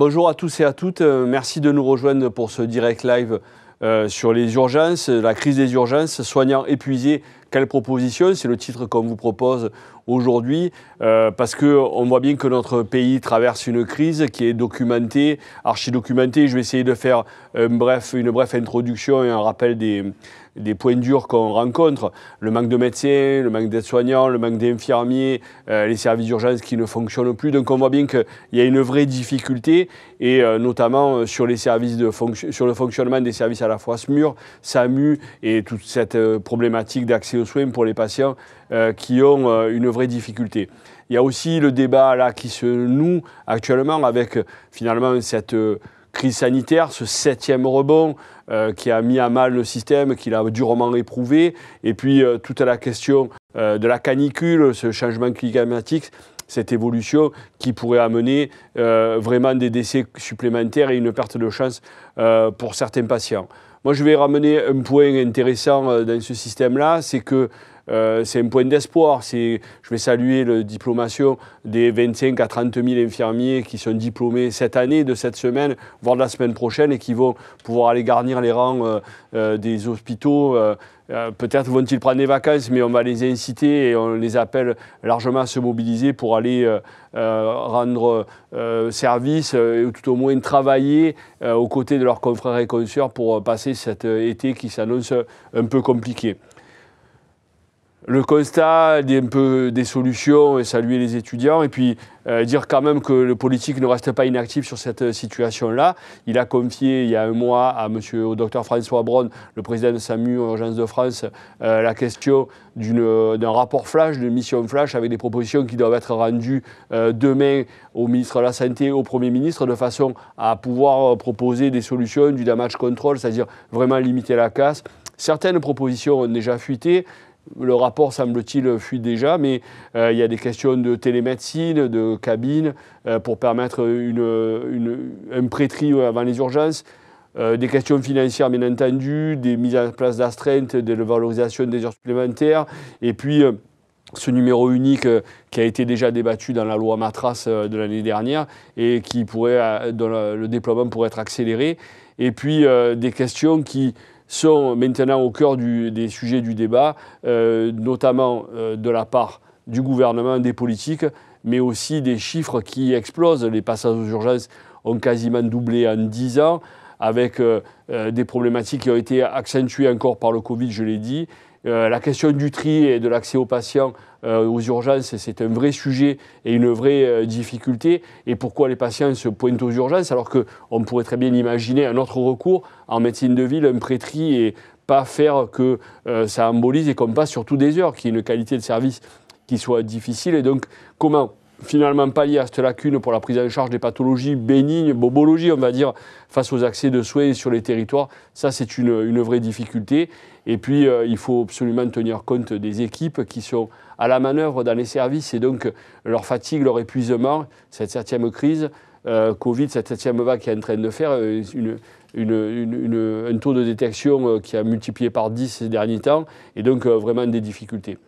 Bonjour à tous et à toutes, merci de nous rejoindre pour ce direct live sur les urgences, la crise des urgences, soignants épuisés, quelle proposition? C'est le titre qu'on vous propose aujourd'hui, parce qu'on voit bien que notre pays traverse une crise qui est documentée, archi-documentée. Je vais essayer de faire une brève introduction et un rappel des points durs qu'on rencontre, le manque de médecins, le manque d'aides-soignants, le manque d'infirmiers, les services d'urgence qui ne fonctionnent plus. Donc on voit bien qu'il y a une vraie difficulté, et notamment sur les services sur le fonctionnement des services à la fois SMUR, SAMU et toute cette problématique d'accès aux soins pour les patients qui ont une vraie difficulté. Il y a aussi le débat là qui se noue actuellement avec finalement cette crise sanitaire, ce 7e rebond qui a mis à mal le système, qui l'a durement éprouvé. Et puis toute la question de la canicule, ce changement climatique, cette évolution qui pourrait amener vraiment des décès supplémentaires et une perte de chance pour certains patients. Moi, je vais ramener un point intéressant dans ce système-là, c'est que c'est un point d'espoir. Je vais saluer la diplomation des 25 à 30 000 infirmiers qui sont diplômés cette année, de cette semaine, voire de la semaine prochaine, et qui vont pouvoir aller garnir les rangs des hôpitaux. Peut-être vont-ils prendre des vacances, mais on va les inciter et on les appelle largement à se mobiliser pour aller rendre service, ou tout au moins travailler aux côtés de leurs confrères et consoeurs pour passer cet été qui s'annonce un peu compliqué. Le constat, des solutions, et saluer les étudiants, et puis dire quand même que le politique ne reste pas inactif sur cette situation-là. Il a confié il y a un mois au docteur François Braun, le président de SAMU Urgences de France, la question d'un rapport flash, d'une mission flash, avec des propositions qui doivent être rendues demain au ministre de la Santé, au Premier ministre, de façon à pouvoir proposer des solutions, du damage control, c'est-à-dire vraiment limiter la casse. Certaines propositions ont déjà fuité. Le rapport, semble-t-il, fuit déjà, mais il y a des questions de télémédecine, de cabine, pour permettre un pré-tri avant les urgences, des questions financières, bien entendu, des mises en place d'astreintes, de la valorisation des heures supplémentaires, et puis ce numéro unique qui a été déjà débattu dans la loi Matras de l'année dernière et dont le déploiement pourrait être accéléré, et puis des questions qui sont maintenant au cœur des sujets du débat, notamment de la part du gouvernement, des politiques, mais aussi des chiffres qui explosent. Les passages aux urgences ont quasiment doublé en 10 ans, avec des problématiques qui ont été accentuées encore par le Covid, je l'ai dit. La question du tri et de l'accès aux patients aux urgences, c'est un vrai sujet et une vraie difficulté. Et pourquoi les patients se pointent aux urgences alors qu'on pourrait très bien imaginer un autre recours en médecine de ville, un pré-tri, et pas faire que ça embolise et qu'on passe surtout des heures, qu'il y ait une qualité de service qui soit difficile. Et donc, comment finalement pallier à cette lacune pour la prise en charge des pathologies bénignes, bobologie, on va dire, face aux accès de soins sur les territoires? Ça, c'est une vraie difficulté. Et puis, il faut absolument tenir compte des équipes qui sont à la manœuvre dans les services, et donc leur fatigue, leur épuisement, cette 7e crise Covid, cette 7e vague qui est en train de faire un taux de détection qui a multiplié par 10 ces derniers temps, et donc vraiment des difficultés.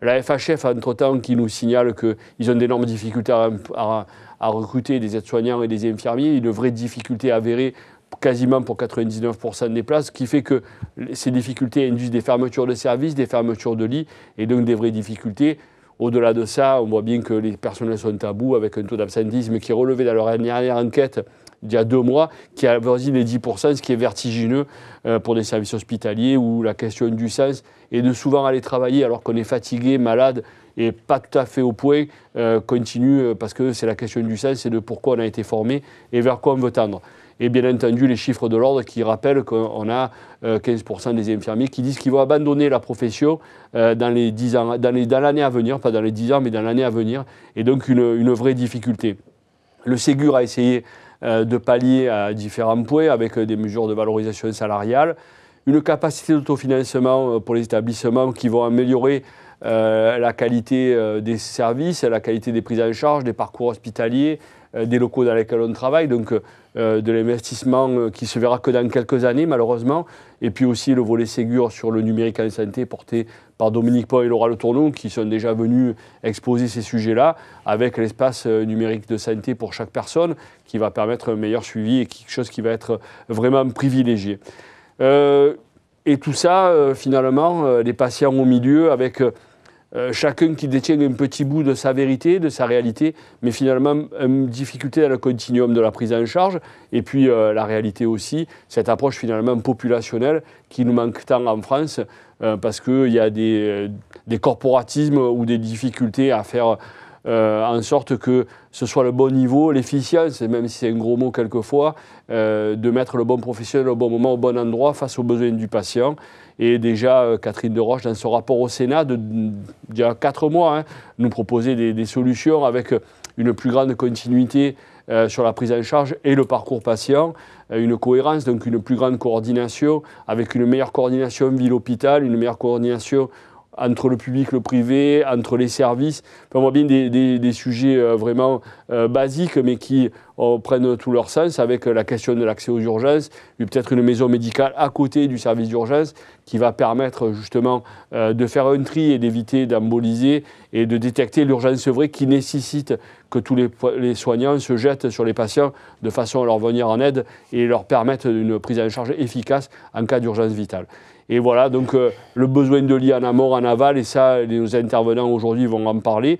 La FHF, entre-temps, qui nous signale qu'ils ont d'énormes difficultés à recruter des aides-soignants et des infirmiers, une vraie difficulté avérée quasiment pour 99% des places, ce qui fait que ces difficultés induisent des fermetures de services, des fermetures de lits, et donc des vraies difficultés. Au-delà de ça, on voit bien que les personnels sont à bout, avec un taux d'absentisme qui est relevé dans leur dernière enquête il y a 2 mois, qui avoisine les 10%, ce qui est vertigineux pour des services hospitaliers, où la question du sens est de souvent aller travailler alors qu'on est fatigué, malade et pas tout à fait au point, continue, parce que c'est la question du sens, c'est de pourquoi on a été formé et vers quoi on veut tendre. Et bien entendu, les chiffres de l'ordre qui rappellent qu'on a 15% des infirmiers qui disent qu'ils vont abandonner la profession dans les 10 ans, dans l'année à venir, pas dans les 10 ans, mais dans l'année à venir, et donc une vraie difficulté. Le Ségur a essayé de pallier à différents points avec des mesures de valorisation salariale, une capacité d'autofinancement pour les établissements qui vont améliorer la qualité des services, la qualité des prises en charge, des parcours hospitaliers, des locaux dans lesquels on travaille, donc de l'investissement qui se verra que dans quelques années malheureusement, et puis aussi le volet Ségur sur le numérique en santé porté par Dominique Pau et Laura Le Tourneau qui sont déjà venus exposer ces sujets-là, avec l'espace numérique de santé pour chaque personne qui va permettre un meilleur suivi et quelque chose qui va être vraiment privilégié. Et tout ça, finalement, les patients au milieu avec chacun qui détient un petit bout de sa vérité, de sa réalité, mais finalement une difficulté dans le continuum de la prise en charge, et puis la réalité aussi, cette approche finalement populationnelle qui nous manque tant en France, parce qu'il y a des corporatismes ou des difficultés à faire en sorte que ce soit le bon niveau, l'efficience, même si c'est un gros mot quelquefois, de mettre le bon professionnel au bon moment, au bon endroit, face aux besoins du patient. Et déjà, Catherine Deroche, dans son rapport au Sénat, d'il y a 4 mois, nous proposait des solutions avec une plus grande continuité sur la prise en charge et le parcours patient, une cohérence, donc une plus grande coordination, avec une meilleure coordination ville-hôpital, une meilleure coordination entre le public, le privé, entre les services. Enfin, on voit bien des sujets vraiment basiques, mais qui prennent tout leur sens avec la question de l'accès aux urgences, et peut-être une maison médicale à côté du service d'urgence qui va permettre justement de faire un tri et d'éviter d'emboliser et de détecter l'urgence vraie qui nécessite que tous les soignants se jettent sur les patients de façon à leur venir en aide et leur permettre une prise en charge efficace en cas d'urgence vitale. Et voilà, donc le besoin de lits en amont, en aval, et ça, nos intervenants aujourd'hui vont en parler.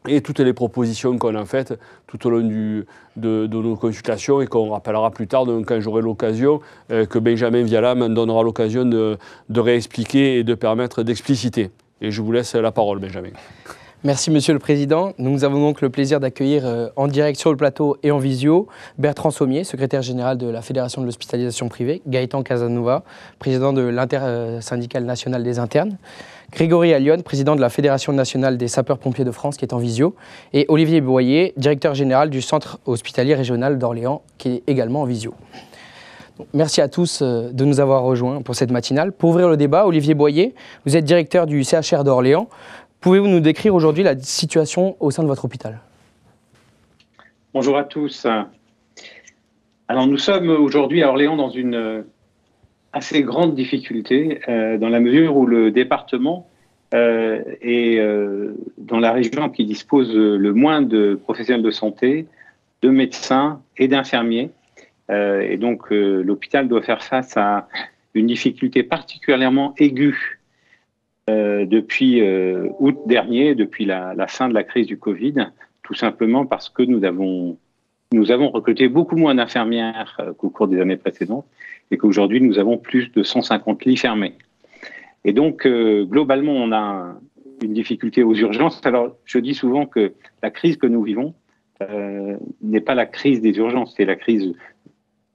Et toutes les propositions qu'on a faites tout au long de nos consultations et qu'on rappellera plus tard, donc, quand j'aurai l'occasion, que Benjamin Viala m'en donnera l'occasion de réexpliquer et de permettre d'expliciter. Et je vous laisse la parole, Benjamin. Merci Monsieur le Président. Nous avons donc le plaisir d'accueillir en direct sur le plateau et en visio Bertrand Sommier, secrétaire général de la Fédération de l'hospitalisation privée, Gaëtan Casanova, président de l'Intersyndicale nationale des internes, Grégory Allione, président de la Fédération nationale des sapeurs-pompiers de France, qui est en visio, et Olivier Boyer, directeur général du Centre hospitalier régional d'Orléans, qui est également en visio. Merci à tous de nous avoir rejoints pour cette matinale. Pour ouvrir le débat, Olivier Boyer, vous êtes directeur du CHR d'Orléans. Pouvez-vous nous décrire aujourd'hui la situation au sein de votre hôpital ? Bonjour à tous. Alors nous sommes aujourd'hui à Orléans dans une assez grande difficulté, dans la mesure où le département est dans la région qui dispose le moins de professionnels de santé, de médecins et d'infirmiers. Et donc l'hôpital doit faire face à une difficulté particulièrement aiguë depuis août dernier, depuis la fin de la crise du Covid, tout simplement parce que nous avons recruté beaucoup moins d'infirmières qu'au cours des années précédentes et qu'aujourd'hui nous avons plus de 150 lits fermés. Et donc globalement on a une difficulté aux urgences. Alors je dis souvent que la crise que nous vivons n'est pas la crise des urgences, c'est la crise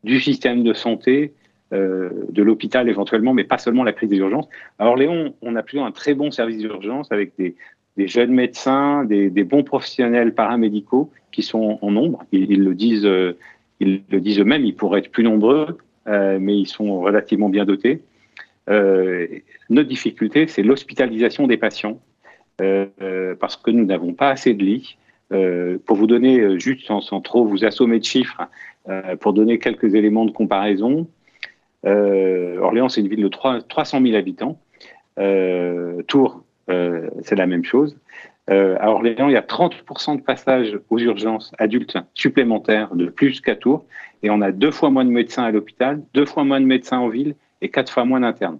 du système de santé, de l'hôpital éventuellement, mais pas seulement la crise des urgences. À Orléans, on a plutôt un très bon service d'urgence avec des jeunes médecins, des bons professionnels paramédicaux qui sont en nombre. Ils le disent eux-mêmes, ils pourraient être plus nombreux, mais ils sont relativement bien dotés. Notre difficulté, c'est l'hospitalisation des patients, parce que nous n'avons pas assez de lits. Pour vous donner, juste sans trop vous assommer de chiffres, pour donner quelques éléments de comparaison, Orléans, c'est une ville de 300 000 habitants. Tours, c'est la même chose. À Orléans, il y a 30% de passages aux urgences adultes supplémentaires de plus qu'à Tours. Et on a 2 fois moins de médecins à l'hôpital, 2 fois moins de médecins en ville et 4 fois moins d'internes.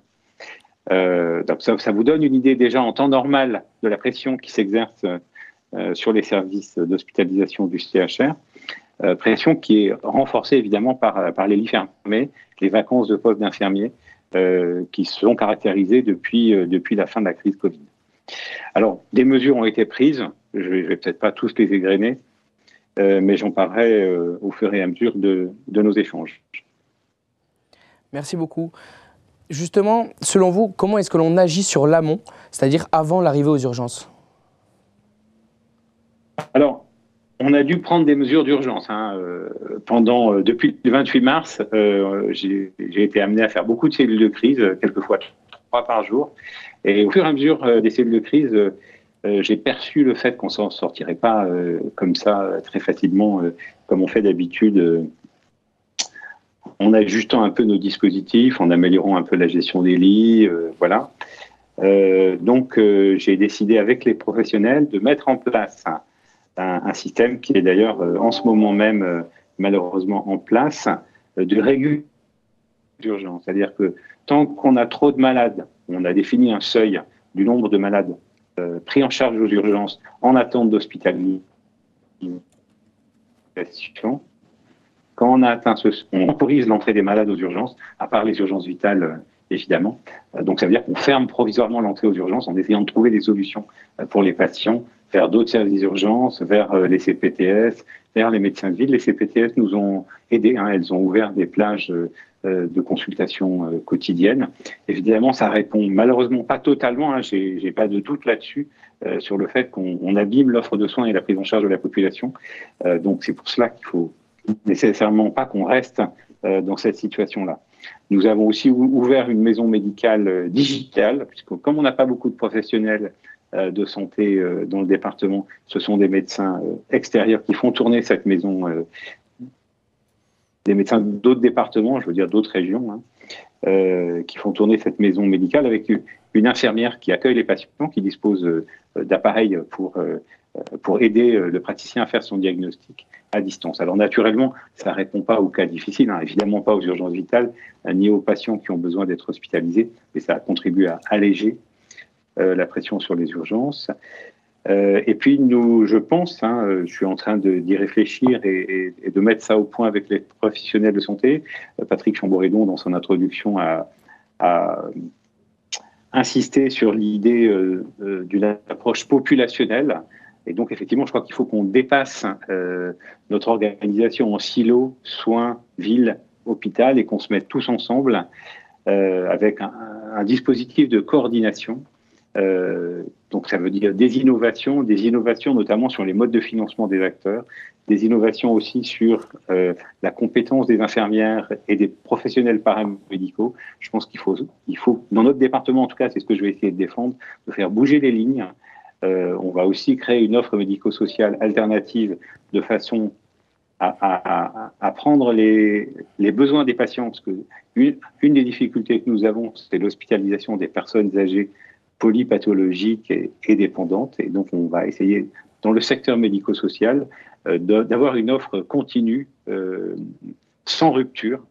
Donc ça vous donne une idée déjà en temps normal de la pression qui s'exerce sur les services d'hospitalisation du CHR. Pression qui est renforcée évidemment par les lits fermés, les vacances de postes d'infirmiers qui sont caractérisées depuis la fin de la crise Covid. Alors, des mesures ont été prises, je vais peut-être pas tous les égrener, mais j'en parlerai au fur et à mesure de nos échanges. Merci beaucoup. Justement, selon vous, comment est-ce que l'on agit sur l'amont, c'est-à-dire avant l'arrivée aux urgences ? Alors, on a dû prendre des mesures d'urgence. Depuis le 28 mars, j'ai été amené à faire beaucoup de cellules de crise, quelquefois 3 par jour. Et au fur et à mesure des cellules de crise, j'ai perçu le fait qu'on s'en sortirait pas comme ça très facilement, comme on fait d'habitude, en ajustant un peu nos dispositifs, en améliorant un peu la gestion des lits, voilà. Donc, j'ai décidé avec les professionnels de mettre en place un système qui est d'ailleurs en ce moment même malheureusement en place de régulation d'urgence. C'est-à-dire que tant qu'on a trop de malades, on a défini un seuil du nombre de malades pris en charge aux urgences en attente d'hospitalisation. Quand on a atteint on autorise l'entrée des malades aux urgences, à part les urgences vitales, évidemment. Donc ça veut dire qu'on ferme provisoirement l'entrée aux urgences en essayant de trouver des solutions pour les patients, vers d'autres services d'urgence, vers les CPTS, vers les médecins de ville. Les CPTS nous ont aidés, hein, elles ont ouvert des plages de consultation quotidienne. Évidemment, ça répond malheureusement pas totalement, hein, j'ai pas de doute là-dessus, sur le fait qu'on abîme l'offre de soins et la prise en charge de la population. Donc c'est pour cela qu'il faut nécessairement pas qu'on reste dans cette situation-là. Nous avons aussi ouvert une maison médicale digitale, puisque comme on n'a pas beaucoup de professionnels de santé dans le département, ce sont des médecins extérieurs qui font tourner cette maison, des médecins d'autres départements, je veux dire d'autres régions, hein, qui font tourner cette maison médicale avec une infirmière qui accueille les patients, qui dispose d'appareils pour aider le praticien à faire son diagnostic à distance. Alors naturellement, ça ne répond pas aux cas difficiles, hein, évidemment pas aux urgences vitales, ni aux patients qui ont besoin d'être hospitalisés, mais ça contribue à alléger la pression sur les urgences. Et puis je pense, je suis en train d'y réfléchir et de mettre ça au point avec les professionnels de santé. Patrick Chamboredon, dans son introduction, a insisté sur l'idée d'une approche populationnelle. Et donc, effectivement, je crois qu'il faut qu'on dépasse notre organisation en silo, soins, ville, hôpital, et qu'on se mette tous ensemble avec un dispositif de coordination. Donc, ça veut dire des innovations notamment sur les modes de financement des acteurs, des innovations aussi sur la compétence des infirmières et des professionnels paramédicaux. Je pense qu'il faut, dans notre département en tout cas, c'est ce que je vais essayer de défendre, de faire bouger les lignes. On va aussi créer une offre médico-sociale alternative de façon à prendre les besoins des patients, parce que une des difficultés que nous avons, c'est l'hospitalisation des personnes âgées polypathologiques et dépendantes. Et donc, on va essayer, dans le secteur médico-social, d'avoir une offre continue, sans rupture,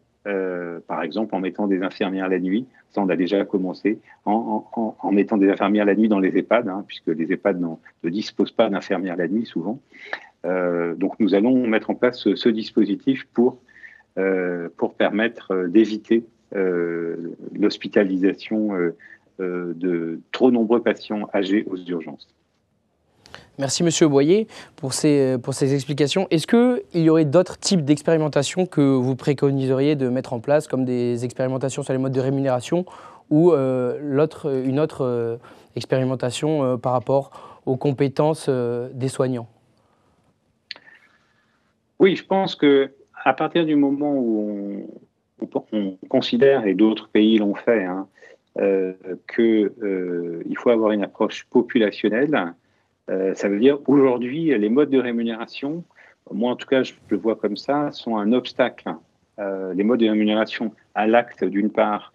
par exemple en mettant des infirmières la nuit. Ça, on a déjà commencé, en mettant des infirmières la nuit dans les EHPAD, hein, puisque les EHPAD ne disposent pas d'infirmières la nuit, souvent. Donc, nous allons mettre en place ce dispositif pour permettre d'éviter l'hospitalisation de trop nombreux patients âgés aux urgences. Merci Monsieur Boyer pour ces explications. Est-ce qu'il y aurait d'autres types d'expérimentations que vous préconiseriez de mettre en place, comme des expérimentations sur les modes de rémunération ou une autre expérimentation par rapport aux compétences des soignants? Oui, je pense qu'à partir du moment où on considère, et d'autres pays l'ont fait, qu'il faut avoir une approche populationnelle. Ça veut dire aujourd'hui, les modes de rémunération, moi en tout cas je le vois comme ça, sont un obstacle. Les modes de rémunération à l'acte d'une part,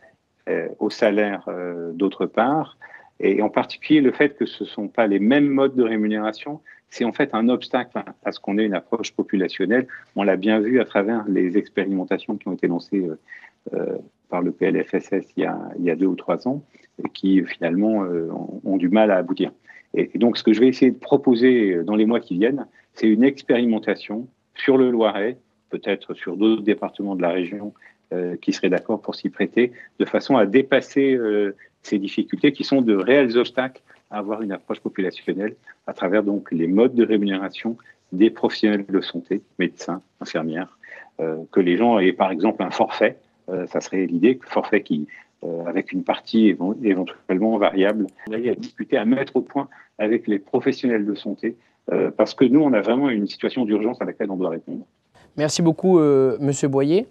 au salaire d'autre part, et en particulier le fait que ce ne sont pas les mêmes modes de rémunération, c'est en fait un obstacle à ce qu'on ait une approche populationnelle. On l'a bien vu à travers les expérimentations qui ont été lancées par le PLFSS il y a 2 ou 3 ans, et qui finalement ont du mal à aboutir. Et donc, ce que je vais essayer de proposer dans les mois qui viennent, c'est une expérimentation sur le Loiret, peut-être sur d'autres départements de la région qui seraient d'accord pour s'y prêter, de façon à dépasser ces difficultés qui sont de réels obstacles à avoir une approche populationnelle à travers donc les modes de rémunération des professionnels de santé, médecins, infirmières, que les gens aient par exemple un forfait, ça serait l'idée, forfait qui avec une partie éventuellement variable, à discuter, à mettre au point avec les professionnels de santé, parce que nous, on a vraiment une situation d'urgence à laquelle on doit répondre. Merci beaucoup, Monsieur Boyer.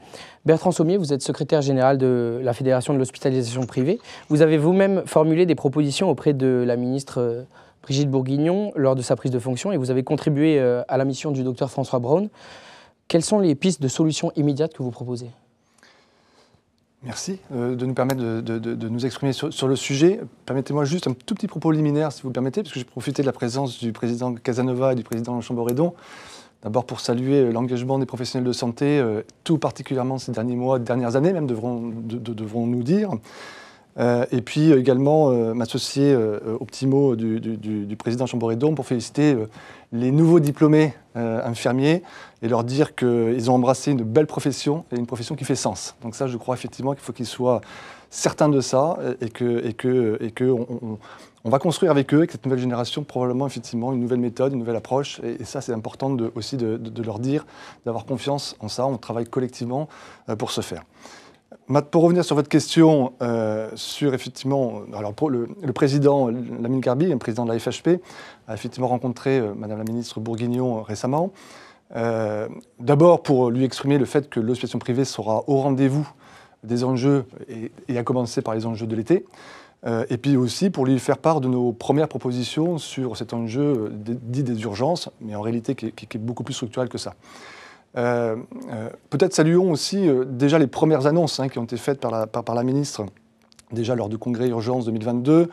Bertrand Sommier, vous êtes secrétaire général de la Fédération de l'hospitalisation privée. Vous avez vous-même formulé des propositions auprès de la ministre Brigitte Bourguignon lors de sa prise de fonction et vous avez contribué à la mission du docteur François Braun. Quelles sont les pistes de solutions immédiates que vous proposez ? Merci de nous permettre de nous exprimer sur le sujet. Permettez-moi juste un tout petit propos liminaire, si vous le permettez, parce que j'ai profité de la présence du président Casanova et du président Chamboredon. D'abord pour saluer l'engagement des professionnels de santé, tout particulièrement ces derniers mois, dernières années même, devrons-nous dire. Et puis également m'associer aux petits mots du président Chamboredon pour féliciter les nouveaux diplômés infirmiers et leur dire qu'ils ont embrassé une belle profession et une profession qui fait sens. Donc ça, je crois effectivement qu'il faut qu'ils soient certains de ça et qu'on va construire avec eux, avec cette nouvelle génération, probablement effectivement une nouvelle méthode, une nouvelle approche. Et ça, c'est important aussi de leur dire, d'avoir confiance en ça. On travaille collectivement pour ce faire. Pour revenir sur votre question, sur effectivement, alors pour le président Lamine Garbi, le président de la FHP, a effectivement rencontré Madame la ministre Bourguignon récemment. D'abord pour lui exprimer le fait que l'hospitalisation privée sera au rendez-vous des enjeux, et à commencer par les enjeux de l'été. Et puis aussi pour lui faire part de nos premières propositions sur cet enjeu dit des urgences, mais en réalité qui est beaucoup plus structurel que ça. Peut-être saluons aussi déjà les premières annonces qui ont été faites par la ministre, déjà lors du congrès Urgence 2022,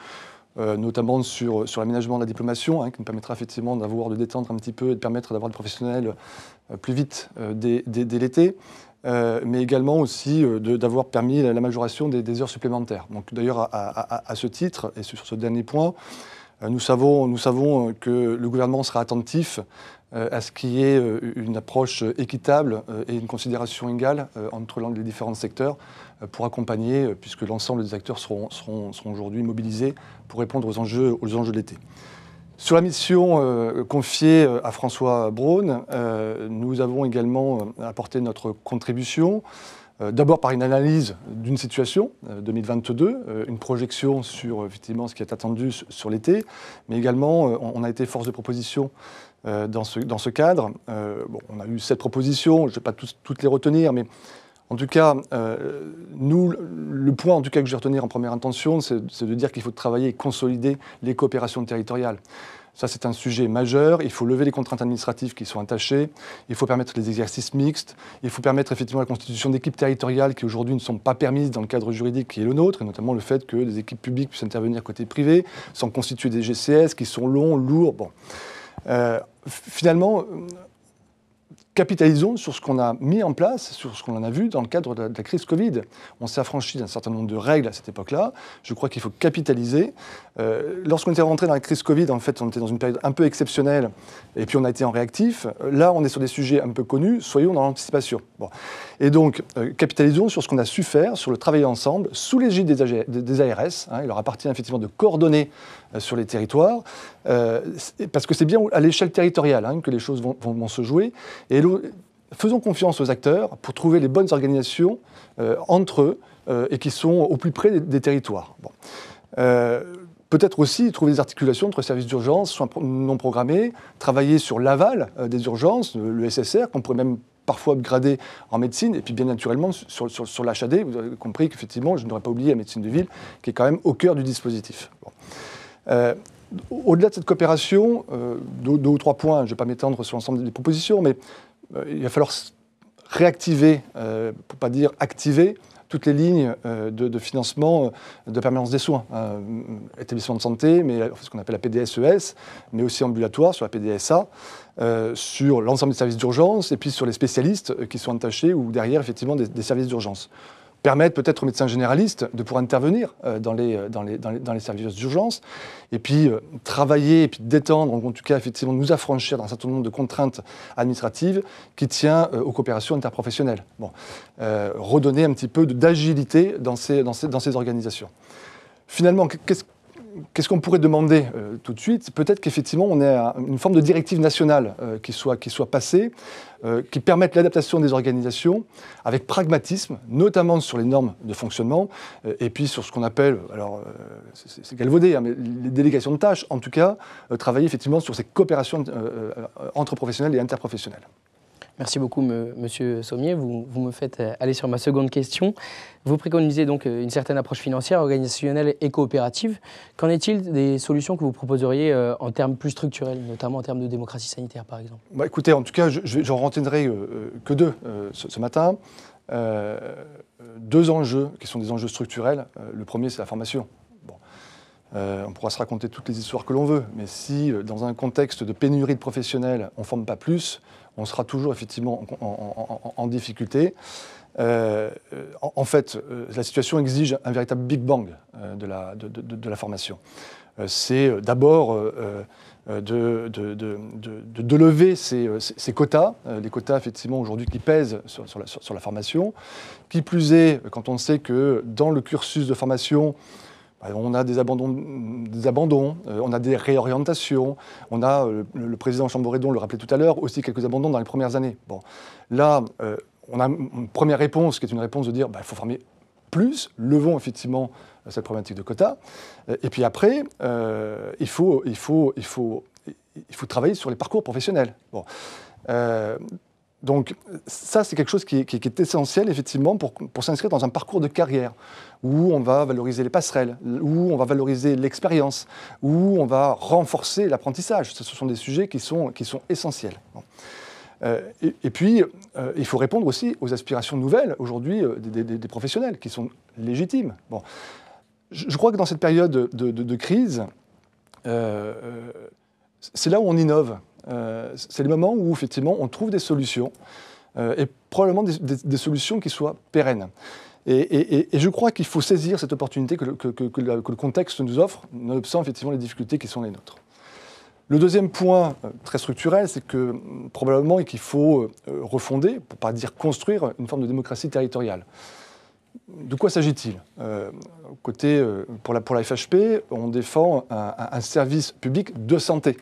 notamment sur l'aménagement de la diplomation, qui nous permettra effectivement de détendre un petit peu et de permettre d'avoir des professionnels plus vite dès l'été, mais également aussi d'avoir permis la majoration des heures supplémentaires. Donc d'ailleurs à ce titre, et sur ce dernier point, nous savons que le gouvernement sera attentif à ce qu'il y ait une approche équitable et une considération égale entre les différents secteurs pour accompagner, puisque l'ensemble des acteurs seront aujourd'hui mobilisés pour répondre aux enjeux de l'été. Sur la mission confiée à François Braun, nous avons également apporté notre contribution. D'abord par une analyse d'une situation 2022, une projection sur effectivement ce qui est attendu sur l'été, mais également on a été force de proposition dans ce cadre. On a eu 7 propositions, je ne vais pas toutes les retenir, mais en tout cas, le point en tout cas que je vais retenir en première intention, c'est de dire qu'il faut travailler et consolider les coopérations territoriales. Ça, c'est un sujet majeur. Il faut lever les contraintes administratives qui sont attachées. Il faut permettre les exercices mixtes. Il faut permettre effectivement la constitution d'équipes territoriales qui aujourd'hui ne sont pas permises dans le cadre juridique qui est le nôtre, et notamment le fait que des équipes publiques puissent intervenir côté privé, sans constituer des GCS qui sont longs, lourds. Finalement, capitalisons sur ce qu'on a mis en place, sur ce qu'on en a vu dans le cadre de la crise Covid. On s'est affranchi d'un certain nombre de règles à cette époque-là. Je crois qu'il faut capitaliser. Lorsqu'on était rentré dans la crise Covid, en fait, on était dans une période un peu exceptionnelle, et puis on a été en réactif. Là, on est sur des sujets un peu connus, soyons dans l'anticipation. Et donc, capitalisons sur ce qu'on a su faire, sur le travail ensemble, sous l'égide des ARS. Il leur appartient effectivement de coordonner sur les territoires, parce que c'est bien à l'échelle territoriale que les choses vont se jouer. Et faisons confiance aux acteurs pour trouver les bonnes organisations entre eux et qui sont au plus près des territoires. Peut-être aussi trouver des articulations entre services d'urgence, soins non programmés, travailler sur l'aval des urgences, le SSR, qu'on pourrait même parfois upgrader en médecine, et puis bien naturellement sur l'HAD, vous avez compris qu'effectivement, je n'aurais pas oublié la médecine de ville, qui est quand même au cœur du dispositif. Au-delà de cette coopération, 2 ou 3 points, je ne vais pas m'étendre sur l'ensemble des propositions, mais il va falloir réactiver, pour ne pas dire activer, toutes les lignes de financement de permanence des soins. Établissements de santé, mais ce qu'on appelle la PDSES, mais aussi ambulatoire sur la PDSA, sur l'ensemble des services d'urgence, et puis sur les spécialistes qui sont attachés ou derrière effectivement des services d'urgence. Permettre peut-être aux médecins généralistes de pouvoir intervenir dans les services d'urgence, et puis travailler, et puis détendre, en tout cas effectivement nous affranchir d'un certain nombre de contraintes administratives qui tient aux coopérations interprofessionnelles. Redonner un petit peu d'agilité dans ces organisations. Finalement, qu'est-ce qu'on pourrait demander tout de suite? Peut-être qu'effectivement, on ait une forme de directive nationale qui soit passée, qui permette l'adaptation des organisations avec pragmatisme, notamment sur les normes de fonctionnement, et puis sur ce qu'on appelle, alors c'est galvaudé, mais les délégations de tâches, en tout cas, travailler effectivement sur ces coopérations entre professionnels et interprofessionnels. Merci beaucoup, Monsieur Sommier. Vous me faites aller sur ma seconde question. Vous préconisez donc une certaine approche financière, organisationnelle et coopérative. Qu'en est-il des solutions que vous proposeriez en termes plus structurels, notamment en termes de démocratie sanitaire, par exemple? Écoutez, en tout cas, j'en retiendrai que deux ce matin. Deux enjeux qui sont des enjeux structurels. Le premier, c'est la formation. On pourra se raconter toutes les histoires que l'on veut, mais si, dans un contexte de pénurie de professionnels, on ne forme pas plus, on sera toujours effectivement en difficulté. En fait, la situation exige un véritable Big Bang de la formation. C'est d'abord de lever ces quotas, les quotas effectivement aujourd'hui qui pèsent sur la formation. Qui plus est, quand on sait que dans le cursus de formation, on a des abandons, on a des réorientations, on a, le président Chamboredon le rappelait tout à l'heure, aussi quelques abandons dans les premières années. Bon. Là, on a une première réponse qui est une réponse de dire il faut former plus, levons effectivement cette problématique de quotas. Et puis après, il faut travailler sur les parcours professionnels. Bon. Donc ça, c'est quelque chose qui est essentiel, effectivement, pour s'inscrire dans un parcours de carrière, où on va valoriser les passerelles, où on va valoriser l'expérience, où on va renforcer l'apprentissage. Ce sont des sujets qui sont essentiels. Bon. Et puis, il faut répondre aussi aux aspirations nouvelles, aujourd'hui, des professionnels, qui sont légitimes. Bon. Je crois que dans cette période de crise, c'est là où on innove. C'est le moment où, effectivement, on trouve des solutions, et probablement des solutions qui soient pérennes. Et je crois qu'il faut saisir cette opportunité que le contexte nous offre, nonobstant effectivement les difficultés qui sont les nôtres. Le deuxième point très structurel, c'est que probablement qu'il faut refonder, pour ne pas dire construire, une forme de démocratie territoriale. De quoi s'agit-il? Pour la FHP, on défend un service public de santé.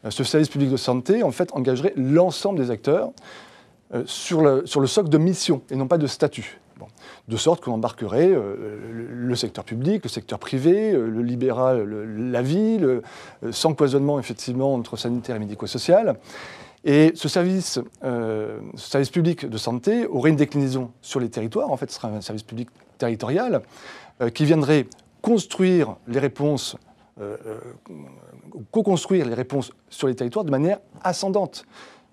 Ce service public de santé, en fait, engagerait l'ensemble des acteurs sur le socle de mission et non pas de statut. Bon. De sorte qu'on embarquerait le secteur public, le secteur privé, le libéral, la vie, sans cloisonnement, effectivement, entre sanitaire et médico-social. Et ce service public de santé aurait une déclinaison sur les territoires. En fait, ce serait un service public territorial qui viendrait construire les réponses co-construire les réponses sur les territoires de manière ascendante.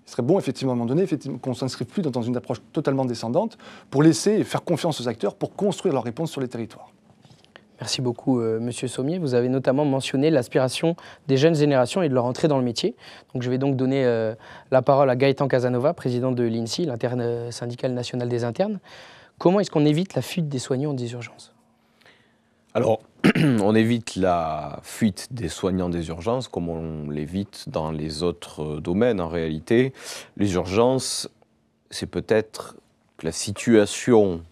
Il serait bon, effectivement, à un moment donné, qu'on ne s'inscrive plus dans une approche totalement descendante pour laisser et faire confiance aux acteurs pour construire leurs réponses sur les territoires. Merci beaucoup, Monsieur Sommier. Vous avez notamment mentionné l'aspiration des jeunes générations et de leur entrée dans le métier. Donc, je vais donc donner la parole à Gaëtan Casanova, président de l'INSI, l'intersyndicale nationale des internes. Comment est-ce qu'on évite la fuite des soignants des urgences? Alors, on évite la fuite des soignants des urgences comme on l'évite dans les autres domaines. En réalité, les urgences, c'est peut-être que la situation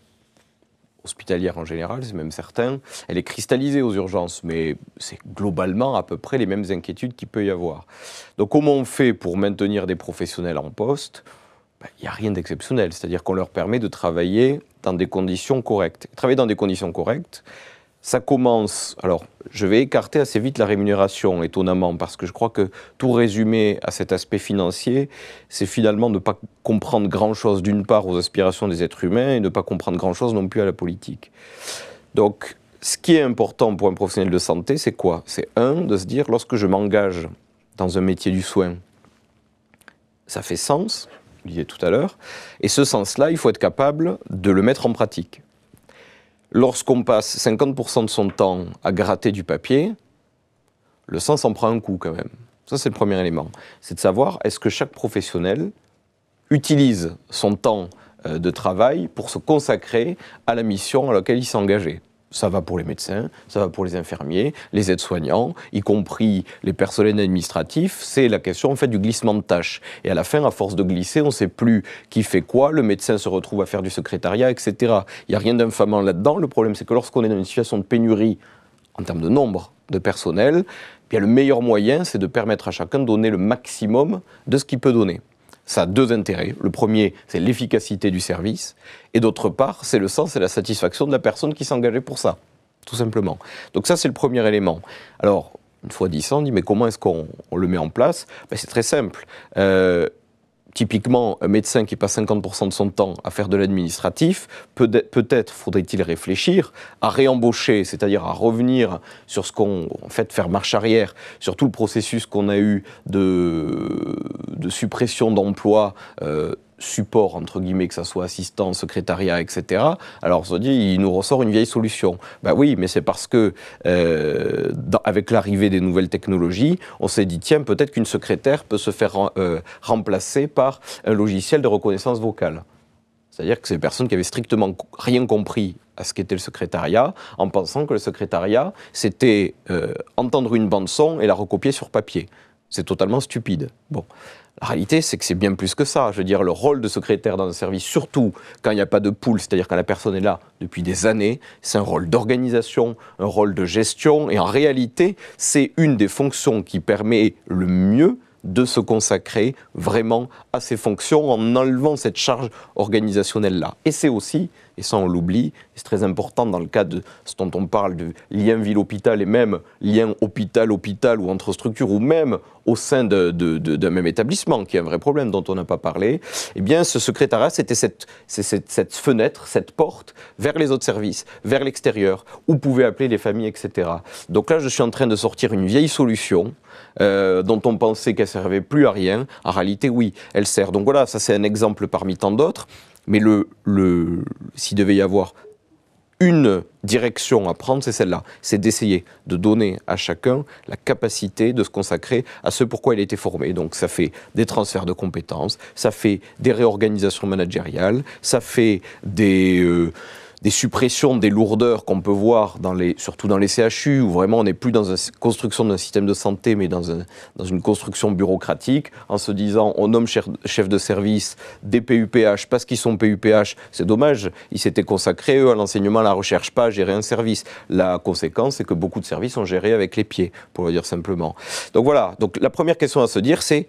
hospitalière en général, c'est même certain, elle est cristallisée aux urgences, mais c'est globalement à peu près les mêmes inquiétudes qu'il peut y avoir. Donc comment on fait pour maintenir des professionnels en poste? Il n'y a rien d'exceptionnel, c'est-à-dire qu'on leur permet de travailler dans des conditions correctes. Travailler dans des conditions correctes, ça commence, alors je vais écarter assez vite la rémunération, étonnamment, parce que je crois que tout résumé à cet aspect financier, c'est finalement ne pas comprendre grand-chose d'une part aux aspirations des êtres humains et ne pas comprendre grand-chose non plus à la politique. Donc, ce qui est important pour un professionnel de santé, c'est quoi? C'est de se dire, lorsque je m'engage dans un métier du soin, ça fait sens, je le disais tout à l'heure, et ce sens-là, il faut être capable de le mettre en pratique. Lorsqu'on passe 50% de son temps à gratter du papier, le sens en prend un coup quand même. Ça, c'est le premier élément. C'est de savoir, est-ce que chaque professionnel utilise son temps de travail pour se consacrer à la mission à laquelle il s'est engagé. Ça va pour les médecins, ça va pour les infirmiers, les aides-soignants, y compris les personnels administratifs. C'est la question en fait du glissement de tâches. Et à la fin, à force de glisser, on ne sait plus qui fait quoi. Le médecin se retrouve à faire du secrétariat, etc. Il n'y a rien d'infamant là-dedans. Le problème, c'est que lorsqu'on est dans une situation de pénurie en termes de nombre de personnel, bien, le meilleur moyen, c'est de permettre à chacun de donner le maximum de ce qu'il peut donner. Ça a deux intérêts. Le premier, c'est l'efficacité du service. Et d'autre part, c'est le sens et la satisfaction de la personne qui s'est engagée pour ça, tout simplement. Donc ça, c'est le premier élément. Alors, une fois dit ça, on dit, mais comment est-ce qu'on le met en place? C'est très simple. typiquement, un médecin qui passe 50% de son temps à faire de l'administratif, peut-être faudrait-il réfléchir à réembaucher, c'est-à-dire à revenir sur ce qu'on, en fait, faire marche arrière, sur tout le processus qu'on a eu de suppression d'emplois, support, entre guillemets, que ça soit assistant, secrétariat, etc. Alors on se dit, il nous ressort une vieille solution. Ben oui, mais c'est parce que, avec l'arrivée des nouvelles technologies, on s'est dit, tiens, peut-être qu'une secrétaire peut se faire remplacer par un logiciel de reconnaissance vocale. C'est-à-dire que c'est des personnes qui avaient strictement rien compris à ce qu'était le secrétariat, en pensant que le secrétariat, c'était entendre une bande-son et la recopier sur papier. C'est totalement stupide. Bon. La réalité, c'est que c'est bien plus que ça. Je veux dire, le rôle de secrétaire dans un service, surtout quand il n'y a pas de pool, c'est-à-dire quand la personne est là depuis des années, c'est un rôle d'organisation, un rôle de gestion. Et en réalité, c'est une des fonctions qui permet le mieux de se consacrer vraiment à ces fonctions en enlevant cette charge organisationnelle-là. Et c'est aussi, et ça on l'oublie, c'est très important dans le cas de ce dont on parle de lien ville-hôpital et même lien hôpital-hôpital ou entre structures ou même au sein d'un même établissement, qui est un vrai problème dont on n'a pas parlé, eh bien ce secrétariat c'était cette fenêtre, cette porte vers les autres services, vers l'extérieur, où pouvaient appeler les familles, etc. Donc là je suis en train de sortir une vieille solution dont on pensait qu'elle ne servait plus à rien. En réalité, oui, elle sert. Donc voilà, ça c'est un exemple parmi tant d'autres. Mais s'il devait y avoir une direction à prendre, c'est celle-là. C'est d'essayer de donner à chacun la capacité de se consacrer à ce pourquoi il a été formé. Donc ça fait des transferts de compétences, ça fait des réorganisations managériales, ça fait des suppressions des lourdeurs qu'on peut voir surtout dans les CHU, où vraiment on n'est plus dans la construction d'un système de santé, mais dans une construction bureaucratique, en se disant on nomme chef de service des PUPH parce qu'ils sont PUPH, c'est dommage, ils s'étaient consacrés eux à l'enseignement, à la recherche, pas à gérer un service. La conséquence, c'est que beaucoup de services sont gérés avec les pieds, pour le dire simplement. Donc voilà, donc la première question à se dire, c'est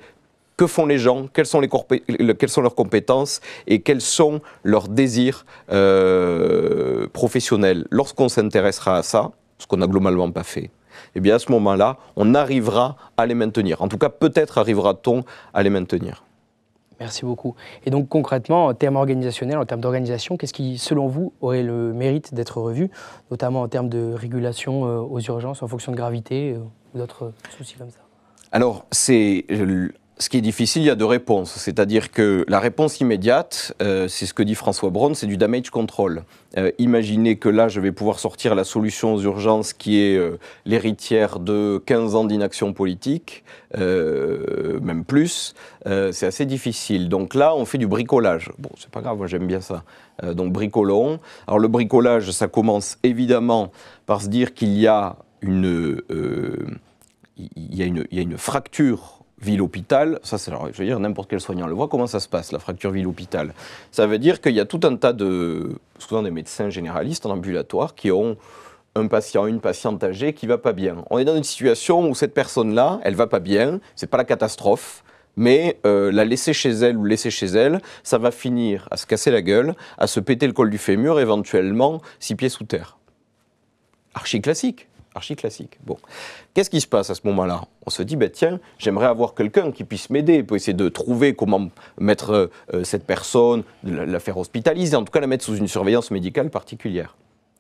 que font les gens, quelles sont leurs compétences et quels sont leurs désirs professionnels. Lorsqu'on s'intéressera à ça, ce qu'on n'a globalement pas fait, eh bien à ce moment-là, on arrivera à les maintenir. En tout cas, peut-être arrivera-t-on à les maintenir. Merci beaucoup. Et donc concrètement, en termes organisationnels, en termes d'organisation, qu'est-ce qui, selon vous, aurait le mérite d'être revu, notamment en termes de régulation aux urgences en fonction de gravité ou d'autres soucis comme ça? Alors, ce qui est difficile, il y a deux réponses. C'est-à-dire que la réponse immédiate, c'est ce que dit François Braun, c'est du damage control. Imaginez que là, je vais pouvoir sortir la solution aux urgences qui est l'héritière de 15 ans d'inaction politique, même plus. C'est assez difficile. Donc là, on fait du bricolage. Bon, c'est pas grave, moi j'aime bien ça. Donc bricolons. Alors le bricolage, ça commence évidemment par se dire qu'il y a une fracture ville-hôpital, ça c'est, je veux dire, n'importe quel soignant le voit, comment ça se passe, la fracture ville-hôpital. Ça veut dire qu'il y a tout un tas souvent des médecins généralistes en ambulatoire qui ont un patient, une patiente âgée qui ne va pas bien. On est dans une situation où cette personne-là, elle ne va pas bien, c'est pas la catastrophe, mais la laisser chez elle ou laisser chez elle, ça va finir à se casser la gueule, à se péter le col du fémur, éventuellement 6 pieds sous terre. Archi classique. Bon. Qu'est-ce qui se passe à ce moment-là? On se dit, tiens, j'aimerais avoir quelqu'un qui puisse m'aider, pour essayer de trouver comment mettre cette personne, la faire hospitaliser, en tout cas la mettre sous une surveillance médicale particulière.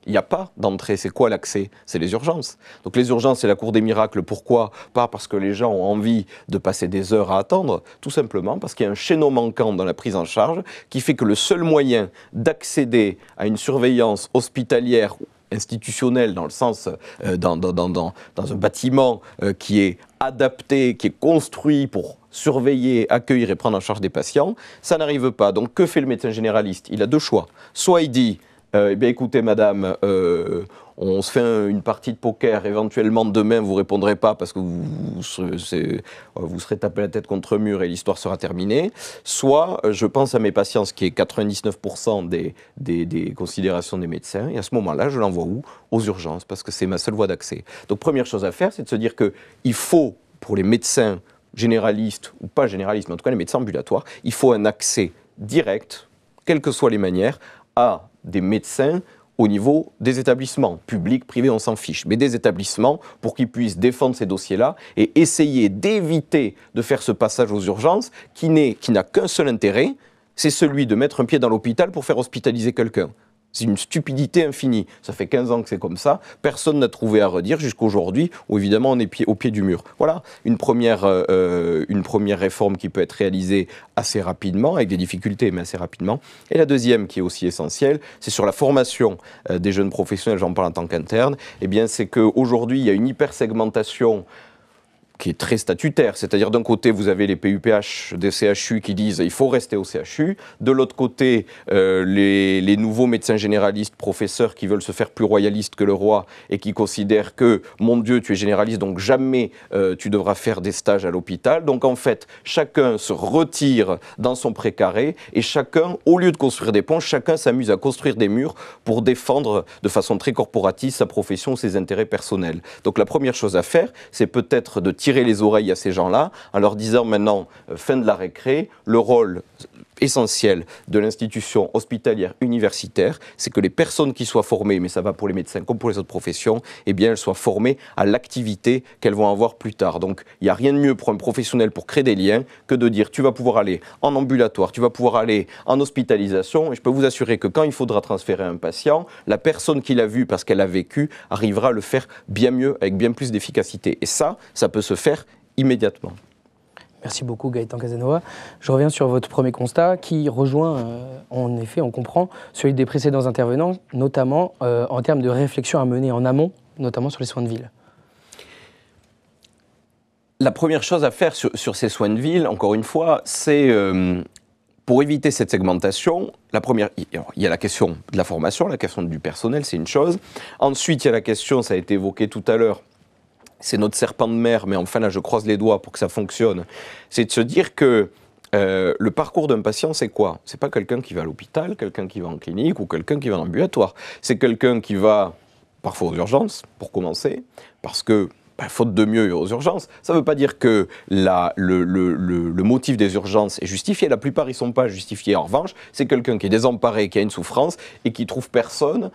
Il n'y a pas d'entrée. C'est quoi l'accès? C'est les urgences. Donc les urgences, c'est la cour des miracles. Pourquoi? Pas parce que les gens ont envie de passer des heures à attendre, tout simplement parce qu'il y a un chaînon manquant dans la prise en charge qui fait que le seul moyen d'accéder à une surveillance hospitalière institutionnel dans le sens dans un bâtiment qui est adapté, qui est construit pour surveiller, accueillir et prendre en charge des patients, ça n'arrive pas. Donc que fait le médecin généraliste? Il a deux choix. Soit il dit eh bien écoutez madame, on se fait une partie de poker, éventuellement demain vous ne répondrez pas parce que vous serez tapé la tête contre le mur et l'histoire sera terminée. Soit je pense à mes patients, ce qui est 99% des considérations des médecins, et à ce moment-là je l'envoie où? Aux urgences, parce que c'est ma seule voie d'accès. Donc première chose à faire, c'est de se dire qu'il faut, pour les médecins généralistes, ou pas généralistes, mais en tout cas les médecins ambulatoires, il faut un accès direct, quelles que soient les manières, à des médecins au niveau des établissements, publics, privés, on s'en fiche, mais des établissements pour qu'ils puissent défendre ces dossiers-là et essayer d'éviter de faire ce passage aux urgences qui n'a qu'un seul intérêt, c'est celui de mettre un pied dans l'hôpital pour faire hospitaliser quelqu'un. C'est une stupidité infinie. Ça fait 15 ans que c'est comme ça. Personne n'a trouvé à redire jusqu'à aujourd'hui où évidemment on est au pied du mur. Voilà une première réforme qui peut être réalisée assez rapidement, avec des difficultés, mais assez rapidement. Et la deuxième qui est aussi essentielle, c'est sur la formation des jeunes professionnels, j'en parle en tant qu'interne. Eh bien, c'est qu'aujourd'hui, il y a une hypersegmentation qui est très statutaire, c'est-à-dire d'un côté vous avez les PUPH des CHU qui disent il faut rester au CHU, de l'autre côté les nouveaux médecins généralistes, professeurs qui veulent se faire plus royalistes que le roi et qui considèrent que mon Dieu tu es généraliste donc jamais tu devras faire des stages à l'hôpital. Donc en fait chacun se retire dans son précaré et chacun, au lieu de construire des ponts, chacun s'amuse à construire des murs pour défendre de façon très corporatiste sa profession, ses intérêts personnels. Donc la première chose à faire, c'est peut-être de tirer les oreilles à ces gens-là en leur disant maintenant, fin de la récré, le rôle essentiel de l'institution hospitalière universitaire, c'est que les personnes qui soient formées, mais ça va pour les médecins comme pour les autres professions, eh bien elles soient formées à l'activité qu'elles vont avoir plus tard. Donc il n'y a rien de mieux pour un professionnel pour créer des liens que de dire tu vas pouvoir aller en ambulatoire, tu vas pouvoir aller en hospitalisation et je peux vous assurer que quand il faudra transférer un patient, la personne qui l'a vu parce qu'elle a vécu arrivera à le faire bien mieux, avec bien plus d'efficacité. Et ça peut se faire immédiatement. Merci beaucoup Gaëtan Casanova. Je reviens sur votre premier constat qui rejoint, en effet, on comprend, celui des précédents intervenants, notamment en termes de réflexion à mener en amont, notamment sur les soins de ville. La première chose à faire sur ces soins de ville, encore une fois, c'est pour éviter cette segmentation, il y a la question de la formation, la question du personnel, c'est une chose. Ensuite, il y a la question, ça a été évoqué tout à l'heure, c'est notre serpent de mer, mais enfin là je croise les doigts pour que ça fonctionne, c'est de se dire que le parcours d'un patient c'est quoi? C'est pas quelqu'un qui va à l'hôpital, quelqu'un qui va en clinique ou quelqu'un qui va en ambulatoire. C'est quelqu'un qui va parfois aux urgences, pour commencer, parce que faute de mieux aux urgences. Ça ne veut pas dire que le motif des urgences est justifié. La plupart, ils ne sont pas justifiés. En revanche, c'est quelqu'un qui est désemparé, qui a une souffrance et qui ne trouve personne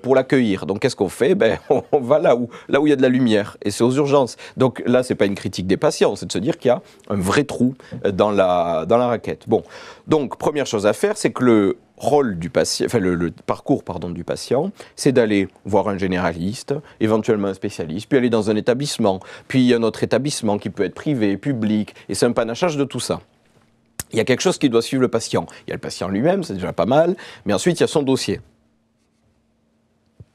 pour l'accueillir. Donc, qu'est-ce qu'on fait? On va là où il y a de la lumière, et c'est aux urgences. Donc là, ce n'est pas une critique des patients, c'est de se dire qu'il y a un vrai trou dans la raquette. Bon, donc, première chose à faire, c'est que le rôle du patient, le parcours du patient, c'est d'aller voir un généraliste, éventuellement un spécialiste, puis aller dans un établissement, puis un autre établissement qui peut être privé, public, et c'est un panachage de tout ça. Il y a quelque chose qui doit suivre le patient. Il y a le patient lui-même, c'est déjà pas mal, mais ensuite il y a son dossier.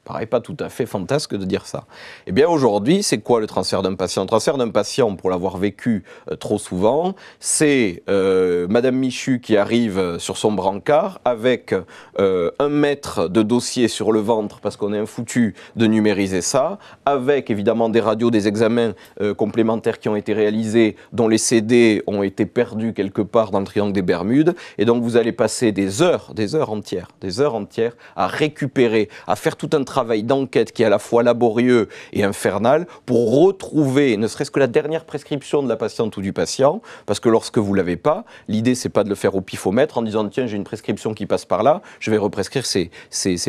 Paraît pas tout à fait fantasque de dire ça. Eh bien aujourd'hui, c'est quoi le transfert d'un patient? Le transfert d'un patient, pour l'avoir vécu trop souvent, c'est Madame Michu qui arrive sur son brancard avec 1 mètre de dossier sur le ventre parce qu'on est un foutu de numériser ça, avec évidemment des radios, des examens complémentaires qui ont été réalisés, dont les CD ont été perdus quelque part dans le triangle des Bermudes, et donc vous allez passer des heures entières à récupérer, à faire tout un travail d'enquête qui est à la fois laborieux et infernal pour retrouver ne serait-ce que la dernière prescription de la patiente ou du patient, parce que lorsque vous ne l'avez pas, l'idée c'est pas de le faire au pifomètre en disant tiens j'ai une prescription qui passe par là, je vais represcrire ces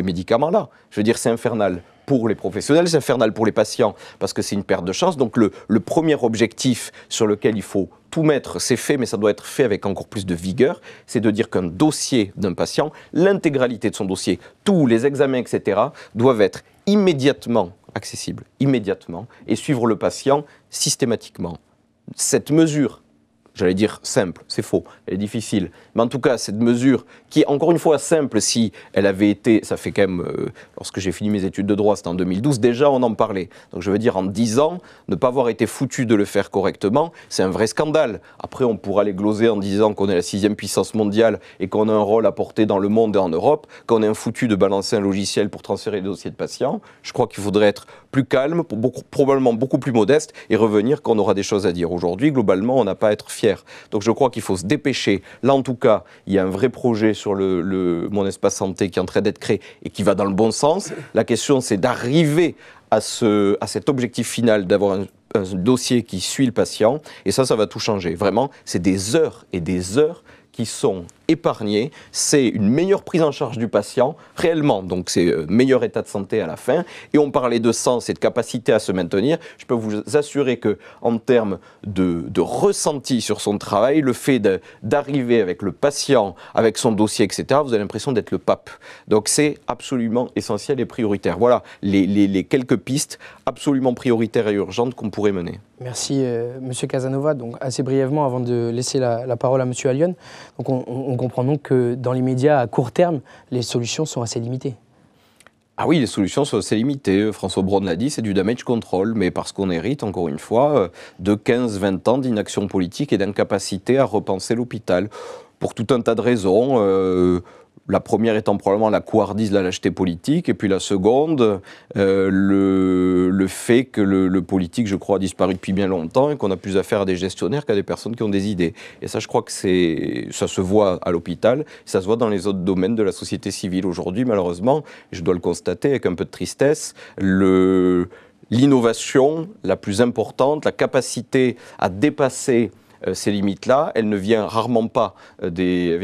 médicaments-là. Je veux dire c'est infernal pour les professionnels, c'est infernal pour les patients parce que c'est une perte de chance. Donc le premier objectif sur lequel il faut tout mettre, c'est fait, mais ça doit être fait avec encore plus de vigueur, c'est de dire qu'un dossier d'un patient, l'intégralité de son dossier, tous les examens, etc., doivent être immédiatement accessibles, immédiatement, et suivre le patient systématiquement. Cette mesure, j'allais dire simple, c'est faux, elle est difficile. Mais en tout cas, cette mesure qui est encore une fois simple si elle avait été, ça fait quand même, lorsque j'ai fini mes études de droit, c'était en 2012, déjà on en parlait. Donc je veux dire, en 10 ans, ne pas avoir été foutu de le faire correctement, c'est un vrai scandale. Après, on pourra les gloser en disant qu'on est la 6e puissance mondiale et qu'on a un rôle à porter dans le monde et en Europe, qu'on est un foutu de balancer un logiciel pour transférer des dossiers de patients. Je crois qu'il faudrait être plus calme, probablement beaucoup plus modeste et revenir quand on aura des choses à dire. Aujourd'hui, globalement, on n'a pas à être fier. Donc je crois qu'il faut se dépêcher. Là, en tout cas, il y a un vrai projet sur mon espace santé qui est en train d'être créé et qui va dans le bon sens. La question, c'est d'arriver à cet objectif final, d'avoir un dossier qui suit le patient. Et ça va tout changer. Vraiment, c'est des heures et des heures qui sont épargné, c'est une meilleure prise en charge du patient, réellement, donc c'est meilleur état de santé à la fin, et on parlait de sens et de capacité à se maintenir, je peux vous assurer qu'en termes de ressenti sur son travail, le fait d'arriver avec le patient, avec son dossier, etc., vous avez l'impression d'être le pape. Donc c'est absolument essentiel et prioritaire. Voilà les quelques pistes absolument prioritaires et urgentes qu'on pourrait mener. Merci Monsieur Casanova. Donc assez brièvement, avant de laisser la parole à Monsieur Allione, donc on comprend donc que dans les médias à court terme, les solutions sont assez limitées. Ah oui, les solutions sont assez limitées. François Braun l'a dit, c'est du damage control, mais parce qu'on hérite, encore une fois, de 15-20 ans d'inaction politique et d'incapacité à repenser l'hôpital. Pour tout un tas de raisons. La première étant probablement la couardise, la lâcheté politique, et puis la seconde, le fait que le politique, je crois, a disparu depuis bien longtemps et qu'on a plus affaire à des gestionnaires qu'à des personnes qui ont des idées. Et ça, je crois que ça se voit à l'hôpital, ça se voit dans les autres domaines de la société civile. Aujourd'hui, malheureusement, je dois le constater avec un peu de tristesse, l'innovation la plus importante, la capacité à dépasser ces limites-là, elle ne vient rarement des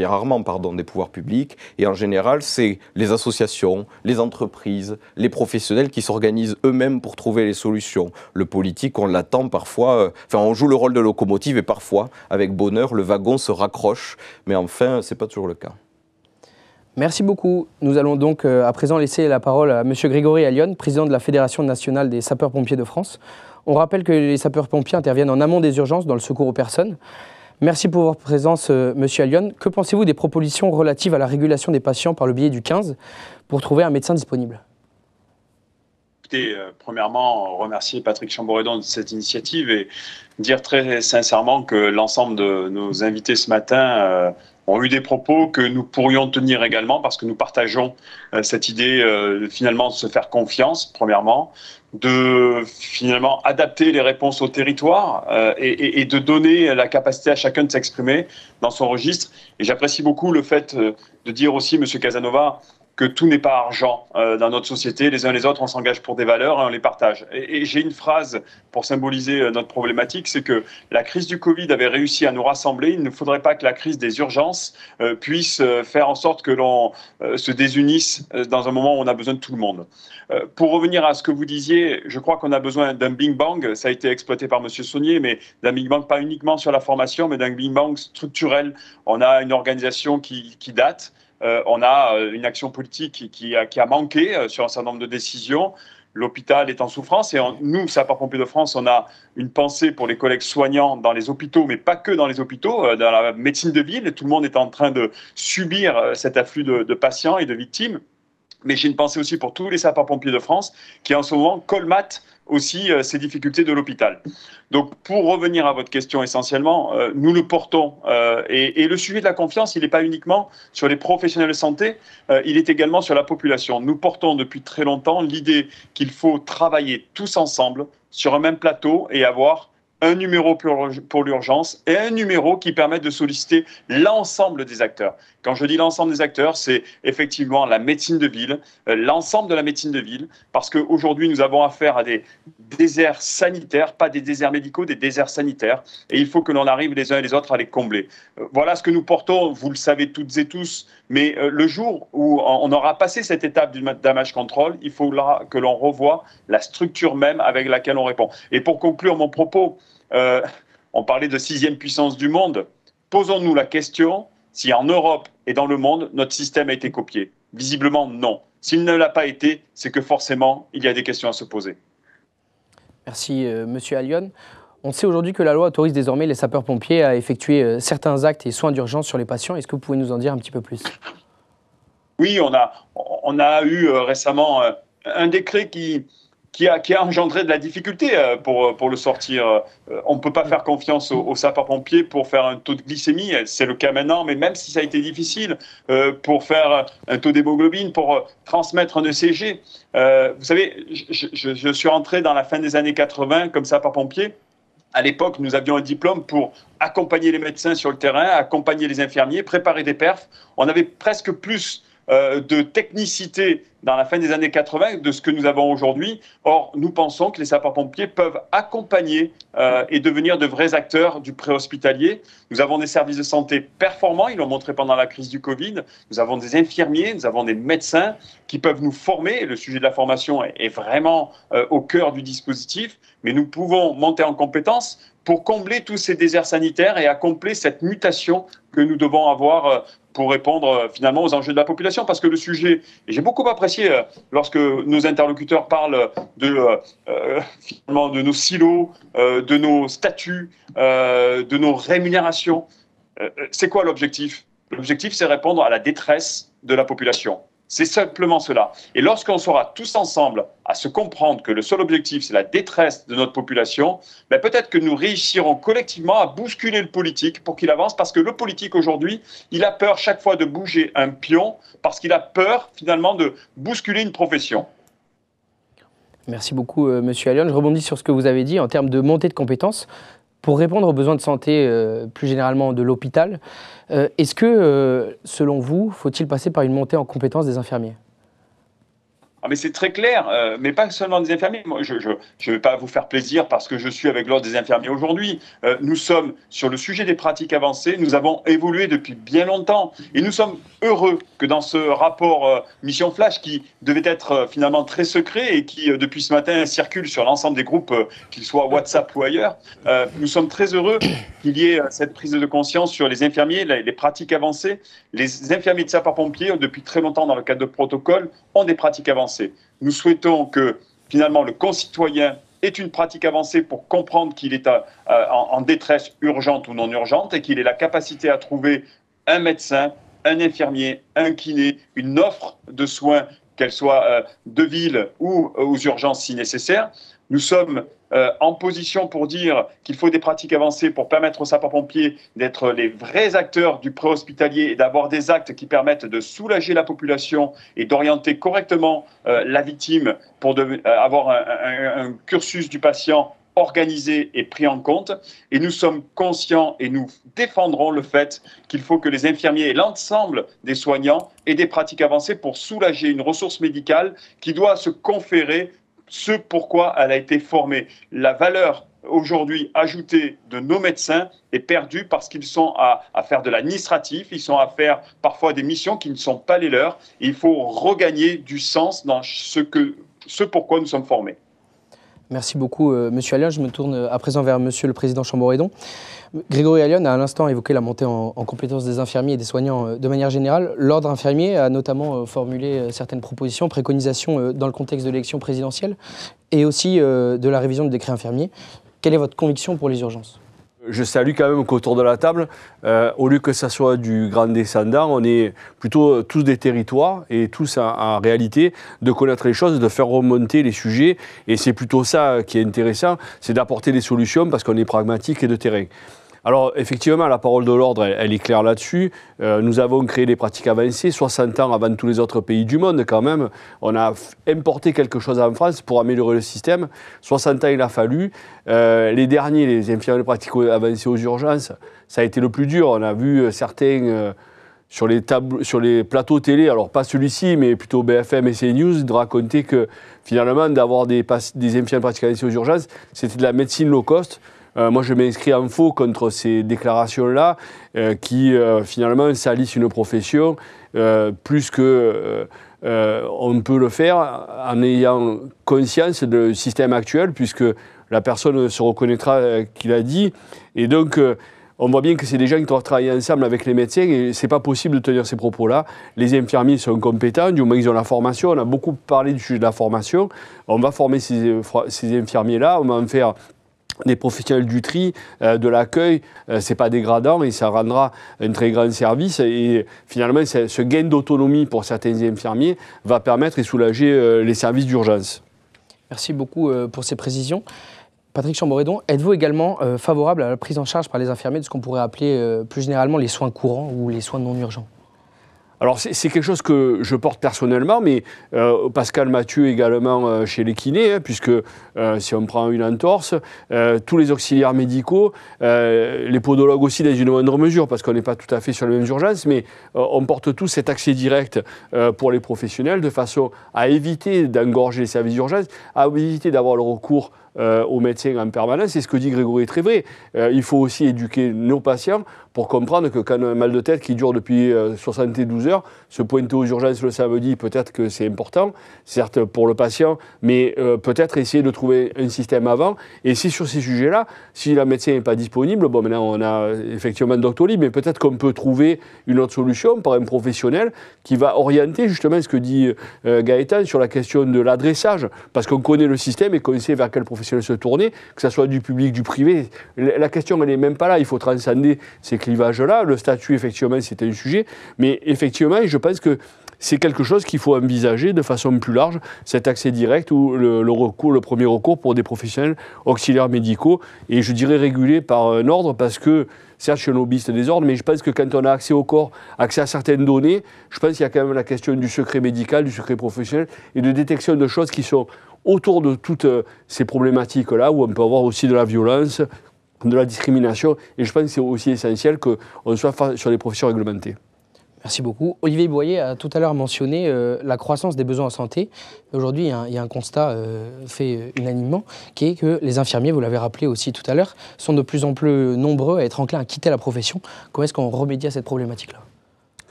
pouvoirs publics. Et en général, c'est les associations, les entreprises, les professionnels qui s'organisent eux-mêmes pour trouver les solutions. Le politique, on l'attend parfois, on joue le rôle de locomotive et parfois, avec bonheur, le wagon se raccroche. Mais enfin, ce n'est pas toujours le cas. Merci beaucoup. Nous allons donc à présent laisser la parole à M. Grégory Allione, président de la Fédération nationale des sapeurs-pompiers de France. On rappelle que les sapeurs-pompiers interviennent en amont des urgences dans le secours aux personnes. Merci pour votre présence, M. Allione. Que pensez-vous des propositions relatives à la régulation des patients par le biais du 15 pour trouver un médecin disponible ? Écoutez, premièrement, remercier Patrick Chamboredon de cette initiative et dire très sincèrement que l'ensemble de nos invités ce matin ont eu des propos que nous pourrions tenir également parce que nous partageons cette idée finalement de se faire confiance, premièrement, de finalement adapter les réponses au territoire et de donner la capacité à chacun de s'exprimer dans son registre. Et j'apprécie beaucoup le fait de dire aussi, M. Casanova, que tout n'est pas argent dans notre société. Les uns et les autres, on s'engage pour des valeurs et on les partage. Et j'ai une phrase pour symboliser notre problématique, c'est que la crise du Covid avait réussi à nous rassembler. Il ne faudrait pas que la crise des urgences puisse faire en sorte que l'on se désunisse dans un moment où on a besoin de tout le monde. Pour revenir à ce que vous disiez, je crois qu'on a besoin d'un Big Bang. Ça a été exploité par M. Saunier, mais d'un Big Bang pas uniquement sur la formation, mais d'un Big Bang structurel. On a une organisation qui date. On a une action politique qui a manqué sur un certain nombre de décisions. L'hôpital est en souffrance et nous, sapeurs-pompiers de France, on a une pensée pour les collègues soignants dans les hôpitaux, mais pas que dans les hôpitaux, dans la médecine de ville. Tout le monde est en train de subir cet afflux de patients et de victimes. Mais j'ai une pensée aussi pour tous les sapeurs-pompiers de France qui, en ce moment, colmatent aussi ces difficultés de l'hôpital. Donc, pour revenir à votre question essentiellement, nous le portons. Et le sujet de la confiance, il n'est pas uniquement sur les professionnels de santé, il est également sur la population. Nous portons depuis très longtemps l'idée qu'il faut travailler tous ensemble sur un même plateau et avoir un numéro pour l'urgence et un numéro qui permette de solliciter l'ensemble des acteurs. Quand je dis l'ensemble des acteurs, c'est effectivement la médecine de ville, l'ensemble de la médecine de ville, parce qu'aujourd'hui, nous avons affaire à des déserts sanitaires, pas des déserts médicaux, des déserts sanitaires, et il faut que l'on arrive les uns et les autres à les combler. Voilà ce que nous portons, vous le savez toutes et tous, mais le jour où on aura passé cette étape du damage control, il faudra que l'on revoie la structure même avec laquelle on répond. Et pour conclure mon propos, on parlait de 6e puissance du monde. Posons-nous la question si en Europe et dans le monde, notre système a été copié. Visiblement, non. S'il ne l'a pas été, c'est que forcément, il y a des questions à se poser. Merci, Monsieur Allione. On sait aujourd'hui que la loi autorise désormais les sapeurs-pompiers à effectuer certains actes et soins d'urgence sur les patients. Est-ce que vous pouvez nous en dire un petit peu plus ? Oui, on a eu récemment un décret qui a engendré de la difficulté pour le sortir. On ne peut pas faire confiance aux sapeurs-pompiers pour faire un taux de glycémie, c'est le cas maintenant, mais même si ça a été difficile, pour faire un taux d'hémoglobine, pour transmettre un ECG. Vous savez, je suis rentré dans la fin des années 80 comme sapeur-pompier. À l'époque, nous avions un diplôme pour accompagner les médecins sur le terrain, accompagner les infirmiers, préparer des perfs. On avait presque plus de technicité dans la fin des années 80 de ce que nous avons aujourd'hui. Or, nous pensons que les sapeurs-pompiers peuvent accompagner et devenir de vrais acteurs du préhospitalier. Nous avons des services de santé performants, ils l'ont montré pendant la crise du Covid. Nous avons des infirmiers, nous avons des médecins qui peuvent nous former. Le sujet de la formation est vraiment au cœur du dispositif, mais nous pouvons monter en compétences pour combler tous ces déserts sanitaires et accomplir cette mutation que nous devons avoir pour répondre finalement aux enjeux de la population. Parce que le sujet, et j'ai beaucoup apprécié lorsque nos interlocuteurs parlent finalement de nos silos, de nos statuts, de nos rémunérations. C'est quoi l'objectif ? L'objectif, c'est répondre à la détresse de la population. C'est simplement cela. Et lorsqu'on sera tous ensemble à se comprendre que le seul objectif, c'est la détresse de notre population, ben peut-être que nous réussirons collectivement à bousculer le politique pour qu'il avance, parce que le politique aujourd'hui, il a peur chaque fois de bouger un pion, parce qu'il a peur finalement de bousculer une profession. Merci beaucoup, Monsieur Allione. Je rebondis sur ce que vous avez dit en termes de montée de compétences. Pour répondre aux besoins de santé, plus généralement de l'hôpital, est-ce que, selon vous, faut-il passer par une montée en compétences des infirmiers ? Ah mais c'est très clair, mais pas seulement des infirmiers. Moi, je ne vais pas vous faire plaisir parce que je suis avec l'Ordre des infirmiers aujourd'hui. Nous sommes sur le sujet des pratiques avancées. Nous avons évolué depuis bien longtemps. Et nous sommes heureux que dans ce rapport Mission Flash, qui devait être finalement très secret et qui, depuis ce matin, circule sur l'ensemble des groupes, qu'ils soient WhatsApp ou ailleurs, nous sommes très heureux qu'il y ait cette prise de conscience sur les infirmiers, les pratiques avancées. Les infirmiers de sapeurs-pompiers, depuis très longtemps dans le cadre de protocole, ont des pratiques avancées. Nous souhaitons que, finalement, le concitoyen ait une pratique avancée pour comprendre qu'il est en détresse urgente ou non urgente et qu'il ait la capacité à trouver un médecin, un infirmier, un kiné, une offre de soins, qu'elle soit de ville ou aux urgences si nécessaire. Nous sommes en position pour dire qu'il faut des pratiques avancées pour permettre aux sapeurs-pompiers d'être les vrais acteurs du préhospitalier et d'avoir des actes qui permettent de soulager la population et d'orienter correctement la victime pour avoir un cursus du patient organisé et pris en compte. Et nous sommes conscients et nous défendrons le fait qu'il faut que les infirmiers et l'ensemble des soignants aient des pratiques avancées pour soulager une ressource médicale qui doit se conférer ce pourquoi elle a été formée. La valeur aujourd'hui ajoutée de nos médecins est perdue parce qu'ils sont à faire de l'administratif, ils sont à faire parfois des missions qui ne sont pas les leurs. Et il faut regagner du sens dans ce pourquoi nous sommes formés. Merci beaucoup, Monsieur Allione. Je me tourne à présent vers Monsieur le Président Chamboredon. Grégory Allione a à l'instant évoqué la montée en compétences des infirmiers et des soignants de manière générale. L'Ordre infirmier a notamment formulé certaines propositions, préconisations dans le contexte de l'élection présidentielle et aussi de la révision du décret infirmier. Quelle est votre conviction pour les urgences ? Je salue quand même qu'autour de la table, au lieu que ça soit du grand descendant, on est plutôt tous des territoires et tous en réalité de connaître les choses, de faire remonter les sujets. Et c'est plutôt ça qui est intéressant, c'est d'apporter des solutions parce qu'on est pragmatique et de terrain. Alors, effectivement, la parole de l'ordre, elle est claire là-dessus. Nous avons créé des pratiques avancées, 60 ans avant tous les autres pays du monde quand même. On a importé quelque chose en France pour améliorer le système. 60 ans, il a fallu. Les derniers, les infirmiers de pratiques avancées aux urgences, ça a été le plus dur. On a vu certains sur les plateaux télé, alors pas celui-ci, mais plutôt BFM et CNews, de raconter que finalement, d'avoir des infirmiers de pratiques avancées aux urgences, c'était de la médecine low cost. Moi, je m'inscris en faux contre ces déclarations-là qui, finalement, salissent une profession plus que on peut le faire en ayant conscience du système actuel, puisque la personne se reconnaîtra qu'il a dit. Et donc, on voit bien que c'est des gens qui doivent travailler ensemble avec les médecins et c'est pas possible de tenir ces propos-là. Les infirmiers sont compétents, du moins ils ont la formation. On a beaucoup parlé du sujet de la formation. On va former ces infirmiers-là, on va en faire des professionnels du tri, de l'accueil, c'est pas dégradant et ça rendra un très grand service. Et finalement, ce gain d'autonomie pour certains infirmiers va permettre et soulager les services d'urgence. Merci beaucoup pour ces précisions. Patrick Chamboredon, êtes-vous également favorable à la prise en charge par les infirmiers de ce qu'on pourrait appeler plus généralement les soins courants ou les soins non urgents ? Alors c'est quelque chose que je porte personnellement, mais Pascal Mathieu également chez les kinés, hein, puisque si on prend une entorse, tous les auxiliaires médicaux, les podologues aussi dans une moindre mesure, parce qu'on n'est pas tout à fait sur les mêmes urgences, mais on porte tous cet accès direct pour les professionnels, de façon à éviter d'engorger les services d'urgence, à éviter d'avoir le recours aux médecins en permanence. C'est ce que dit Grégory est très vrai. Il faut aussi éduquer nos patients pour comprendre que quand on a un mal de tête qui dure depuis 72 heures, se pointer aux urgences le samedi, peut-être que c'est important, certes pour le patient, mais peut-être essayer de trouver un système avant. Et si sur ces sujets-là, si la médecin n'est pas disponible, bon maintenant on a effectivement Doctolib, mais peut-être qu'on peut trouver une autre solution par un professionnel qui va orienter justement ce que dit Gaëtan sur la question de l'adressage, parce qu'on connaît le système et qu'on sait vers quel professionnel se tourner, que ce soit du public, du privé. La question, elle n'est même pas là. Il faut transcender ces clivages-là. Le statut, effectivement, c'était un sujet. Mais effectivement, je pense que c'est quelque chose qu'il faut envisager de façon plus large, cet accès direct ou le premier recours pour des professionnels auxiliaires médicaux, et je dirais régulés par un ordre, parce que, certes, je suis un lobbyiste des ordres, mais je pense que quand on a accès au corps, accès à certaines données, je pense qu'il y a quand même la question du secret médical, du secret professionnel, et de détection de choses qui sont autour de toutes ces problématiques-là, où on peut avoir aussi de la violence, de la discrimination, et je pense que c'est aussi essentiel qu'on soit sur des professions réglementées. Merci beaucoup. Olivier Boyer a tout à l'heure mentionné la croissance des besoins en santé. Aujourd'hui, il y a un constat fait unanimement, qui est que les infirmiers, vous l'avez rappelé aussi tout à l'heure, sont de plus en plus nombreux à être enclins à quitter la profession. Comment est-ce qu'on remédie à cette problématique-là ?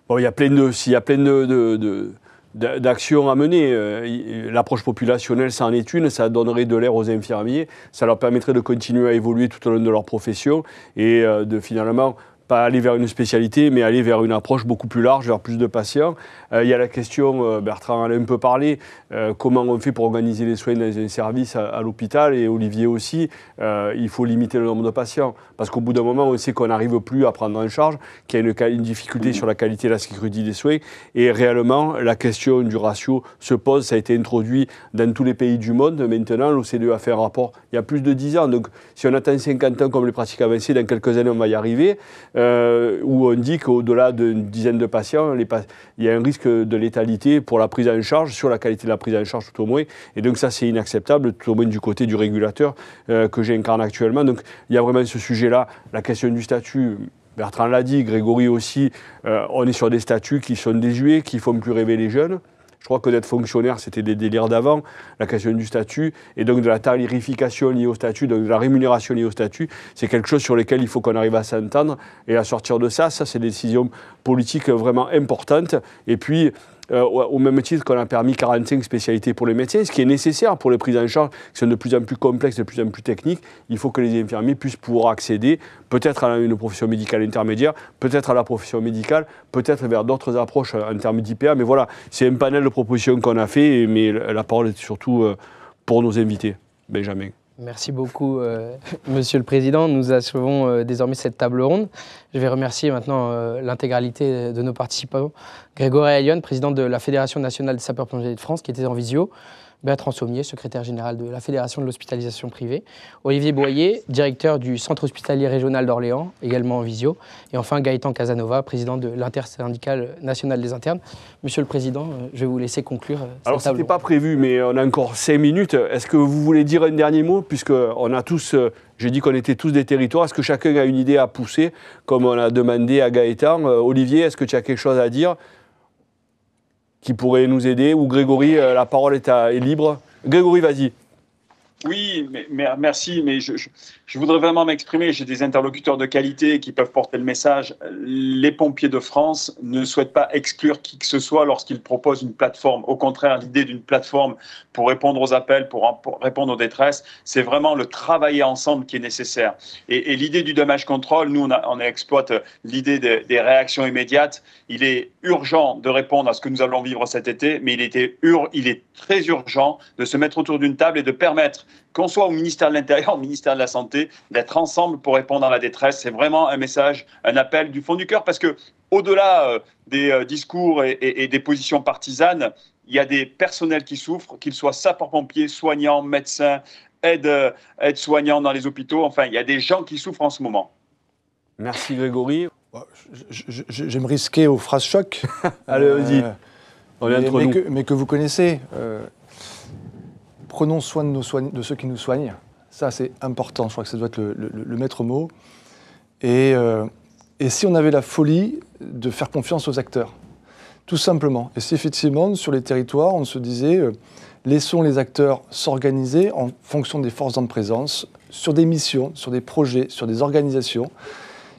Bon, il y a plein d'actions à mener. L'approche populationnelle, ça en est une, ça donnerait de l'air aux infirmiers, ça leur permettrait de continuer à évoluer tout au long de leur profession et de finalement pas aller vers une spécialité, mais aller vers une approche beaucoup plus large, vers plus de patients. Il y a la question, Bertrand en a un peu parlé, comment on fait pour organiser les soins dans un service à l'hôpital, et Olivier aussi, il faut limiter le nombre de patients, parce qu'au bout d'un moment, on sait qu'on n'arrive plus à prendre en charge, qu'il y a une difficulté sur la qualité et la sécurité des soins, et réellement, la question du ratio se pose, ça a été introduit dans tous les pays du monde. Maintenant, l'OCDE a fait un rapport il y a plus de 10 ans, donc si on atteint 50 ans comme les pratiques avancées, dans quelques années, on va y arriver. Où on dit qu'au-delà d'une dizaine de patients, il y a un risque de létalité pour la prise en charge, sur la qualité de la prise en charge tout au moins. Et donc ça, c'est inacceptable, tout au moins du côté du régulateur que j'incarne actuellement. Donc il y a vraiment ce sujet-là, la question du statut. Bertrand l'a dit, Grégory aussi, on est sur des statuts qui sont désuets, qui ne font plus rêver les jeunes. Je crois que d'être fonctionnaire, c'était des délires d'avant, la question du statut, et donc de la tarification liée au statut, donc de la rémunération liée au statut, c'est quelque chose sur lequel il faut qu'on arrive à s'entendre et à sortir de ça. Ça, c'est des décisions politiques vraiment importantes. Et puis, au même titre qu'on a permis 45 spécialités pour les médecins, ce qui est nécessaire pour les prises en charge qui sont de plus en plus complexes, de plus en plus techniques, il faut que les infirmiers puissent pouvoir accéder peut-être à une profession médicale intermédiaire, peut-être à la profession médicale, peut-être vers d'autres approches en termes d'IPA. Mais voilà, c'est un panel de propositions qu'on a fait, mais la parole est surtout pour nos invités. Benjamin. Merci beaucoup, Monsieur le Président. Nous achevons désormais cette table ronde. Je vais remercier maintenant l'intégralité de nos participants. Grégory Ayllon, président de la Fédération nationale des sapeurs-pompiers de France, qui était en visio. Bertrand Sommier, secrétaire général de la Fédération de l'hospitalisation privée. Olivier Boyer, directeur du Centre hospitalier régional d'Orléans, également en visio. Et enfin, Gaëtan Casanova, président de l'intersyndicale nationale des internes. Monsieur le Président, je vais vous laisser conclure cette table. Alors, ce n'était pas prévu, mais on a encore 5 minutes. Est-ce que vous voulez dire un dernier mot, puisqu'on a tous... J'ai dit qu'on était tous des territoires. Est-ce que chacun a une idée à pousser, comme on a demandé à Gaëtan? Olivier, est-ce que tu as quelque chose à dire qui pourrait nous aider? Ou Grégory, la parole est libre. Grégory, vas-y. Oui, merci, mais je voudrais vraiment m'exprimer. J'ai des interlocuteurs de qualité qui peuvent porter le message. Les pompiers de France ne souhaitent pas exclure qui que ce soit lorsqu'ils proposent une plateforme. Au contraire, l'idée d'une plateforme pour répondre aux appels, pour répondre aux détresses, c'est vraiment le travailler ensemble qui est nécessaire. Et l'idée du damage control, nous, on exploite l'idée des réactions immédiates. Il est urgent de répondre à ce que nous allons vivre cet été, mais il est très urgent de se mettre autour d'une table et de permettre qu'on soit au ministère de l'Intérieur, au ministère de la Santé, d'être ensemble pour répondre à la détresse. C'est vraiment un message, un appel du fond du cœur, parce que au-delà des discours et des positions partisanes, il y a des personnels qui souffrent, qu'ils soient sapeurs-pompiers, soignants, médecins, aides-soignants dans les hôpitaux. Enfin, il y a des gens qui souffrent en ce moment. Merci Grégory. Je vais me risquer aux phrases choc. Allez, vas-y. On est entre nous. Mais que vous connaissez. Prenons soin de ceux qui nous soignent. Ça, c'est important. Je crois que ça doit être le maître mot. Et si on avait la folie de faire confiance aux acteurs, tout simplement. Et si effectivement, sur les territoires, on se disait, laissons les acteurs s'organiser en fonction des forces en présence, sur des missions, sur des projets, sur des organisations,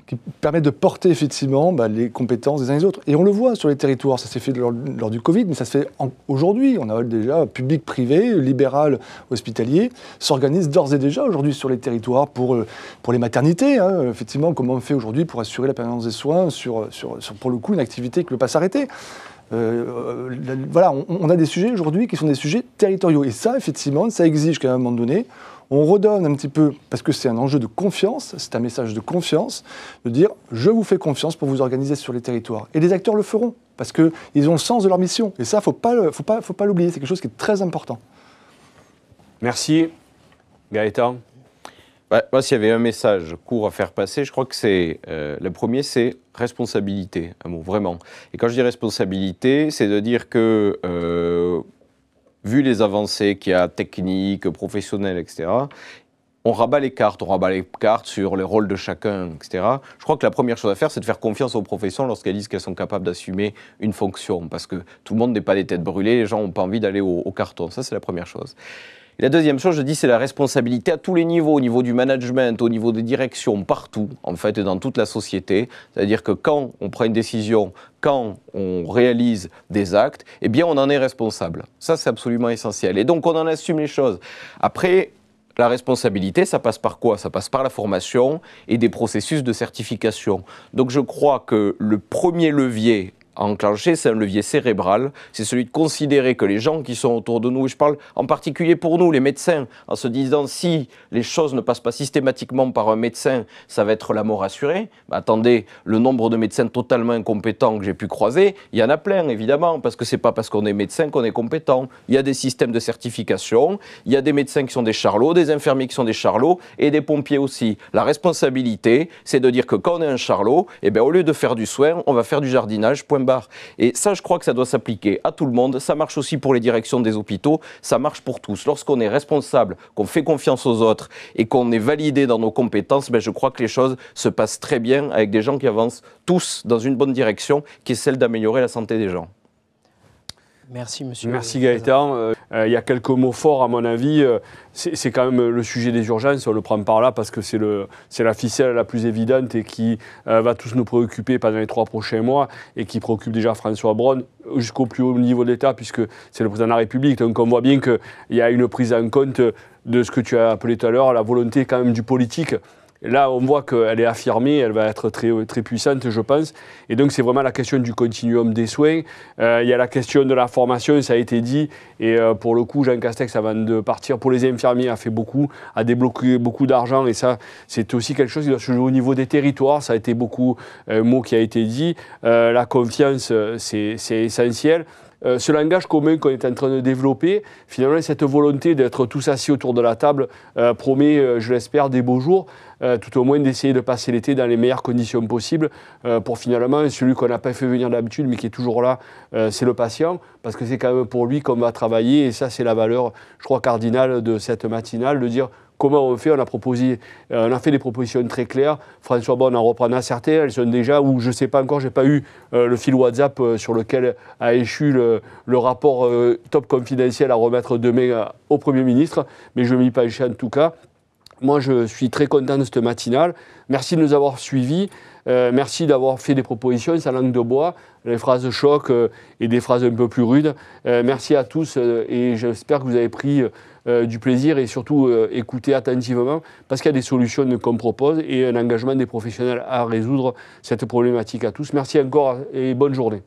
qui permettent de porter effectivement les compétences des uns et des autres. Et on le voit sur les territoires, ça s'est fait lors du Covid, mais ça se fait aujourd'hui. On a déjà public, privé, libéral, hospitalier, s'organisent d'ores et déjà aujourd'hui sur les territoires pour les maternités. Effectivement, comment on fait aujourd'hui pour assurer la permanence des soins sur pour le coup, une activité qui ne peut pas s'arrêter. Voilà, on a des sujets aujourd'hui qui sont des sujets territoriaux. Et ça, effectivement, ça exige qu'à un moment donné, on redonne un petit peu, parce que c'est un enjeu de confiance, c'est un message de confiance, de dire « je vous fais confiance pour vous organiser sur les territoires ». Et les acteurs le feront, parce qu'ils ont le sens de leur mission. Et ça, faut pas l'oublier, c'est quelque chose qui est très important. Merci. Gaëtan. Moi, s'il y avait un message court à faire passer, je crois que c'est le premier, c'est responsabilité, un mot, vraiment. Et quand je dis responsabilité, c'est de dire que, vu les avancées qu'il y a techniques, professionnelles, etc., on rabat les cartes sur les rôles de chacun, etc. Je crois que la première chose à faire, c'est de faire confiance aux professions lorsqu'elles disent qu'elles sont capables d'assumer une fonction, parce que tout le monde n'est pas des têtes brûlées, les gens n'ont pas envie d'aller au carton. Ça, c'est la première chose. Et la deuxième chose, je dis, c'est la responsabilité à tous les niveaux, au niveau du management, au niveau des directions, partout, en fait, dans toute la société. C'est-à-dire que quand on prend une décision, quand on réalise des actes, eh bien, on en est responsable. Ça, c'est absolument essentiel. Et donc, on en assume les choses. Après, la responsabilité, ça passe par quoi? Ça passe par la formation et des processus de certification. Donc, je crois que le premier levier à enclencher, c'est un levier cérébral, c'est celui de considérer que les gens qui sont autour de nous, et je parle en particulier pour nous, les médecins, en se disant si les choses ne passent pas systématiquement par un médecin, ça va être la mort assurée. Attendez, le nombre de médecins totalement incompétents que j'ai pu croiser, il y en a plein évidemment, parce que c'est pas parce qu'on est médecin qu'on est compétent. Il y a des systèmes de certification, il y a des médecins qui sont des charlots, des infirmiers qui sont des charlots, et des pompiers aussi. La responsabilité, c'est de dire que quand on est un charlot, eh bien, au lieu de faire du soin, on va faire du jardinage, point barre. Et ça, je crois que ça doit s'appliquer à tout le monde. Ça marche aussi pour les directions des hôpitaux. Ça marche pour tous. Lorsqu'on est responsable, qu'on fait confiance aux autres et qu'on est validé dans nos compétences, je crois que les choses se passent très bien avec des gens qui avancent tous dans une bonne direction, qui est celle d'améliorer la santé des gens. Merci, monsieur. Merci, Gaëtan. Il y a quelques mots forts, à mon avis. C'est quand même le sujet des urgences. On le prend par là parce que c'est la ficelle la plus évidente et qui va tous nous préoccuper pendant les 3 prochains mois et qui préoccupe déjà François Braun jusqu'au plus haut niveau de l'État puisque c'est le président de la République. Donc on voit bien qu'il y a une prise en compte de ce que tu as appelé tout à l'heure, la volonté quand même du politique. Et là, on voit qu'elle est affirmée, elle va être très, très puissante, je pense. Et donc, c'est vraiment la question du continuum des soins. Il y a la question de la formation, ça a été dit. Et pour le coup, Jean Castex, avant de partir pour les infirmiers, a fait beaucoup, a débloqué beaucoup d'argent. Et ça, c'est aussi quelque chose qui doit se jouer au niveau des territoires. Ça a été beaucoup un mot qui a été dit. La confiance, c'est essentiel. Ce langage commun qu'on est en train de développer, finalement, cette volonté d'être tous assis autour de la table promet, je l'espère, des beaux jours, tout au moins d'essayer de passer l'été dans les meilleures conditions possibles pour finalement, celui qu'on n'a pas fait venir d'habitude mais qui est toujours là, c'est le patient, parce que c'est quand même pour lui qu'on va travailler et ça, c'est la valeur, je crois, cardinale de cette matinale, de dire comment on fait. On a fait des propositions très claires. François Braun en reprendra certaines. Elles sont déjà, ou je ne sais pas encore, je n'ai pas eu le fil WhatsApp sur lequel a échu le rapport top confidentiel à remettre demain au Premier ministre. Mais je m'y penche en tout cas. Moi, je suis très content de cette matinale. Merci de nous avoir suivis. Merci d'avoir fait des propositions, sa langue de bois, les phrases choc et des phrases un peu plus rudes. Merci à tous et j'espère que vous avez pris du plaisir et surtout écouté attentivement parce qu'il y a des solutions qu'on propose et un engagement des professionnels à résoudre cette problématique à tous. Merci encore et bonne journée.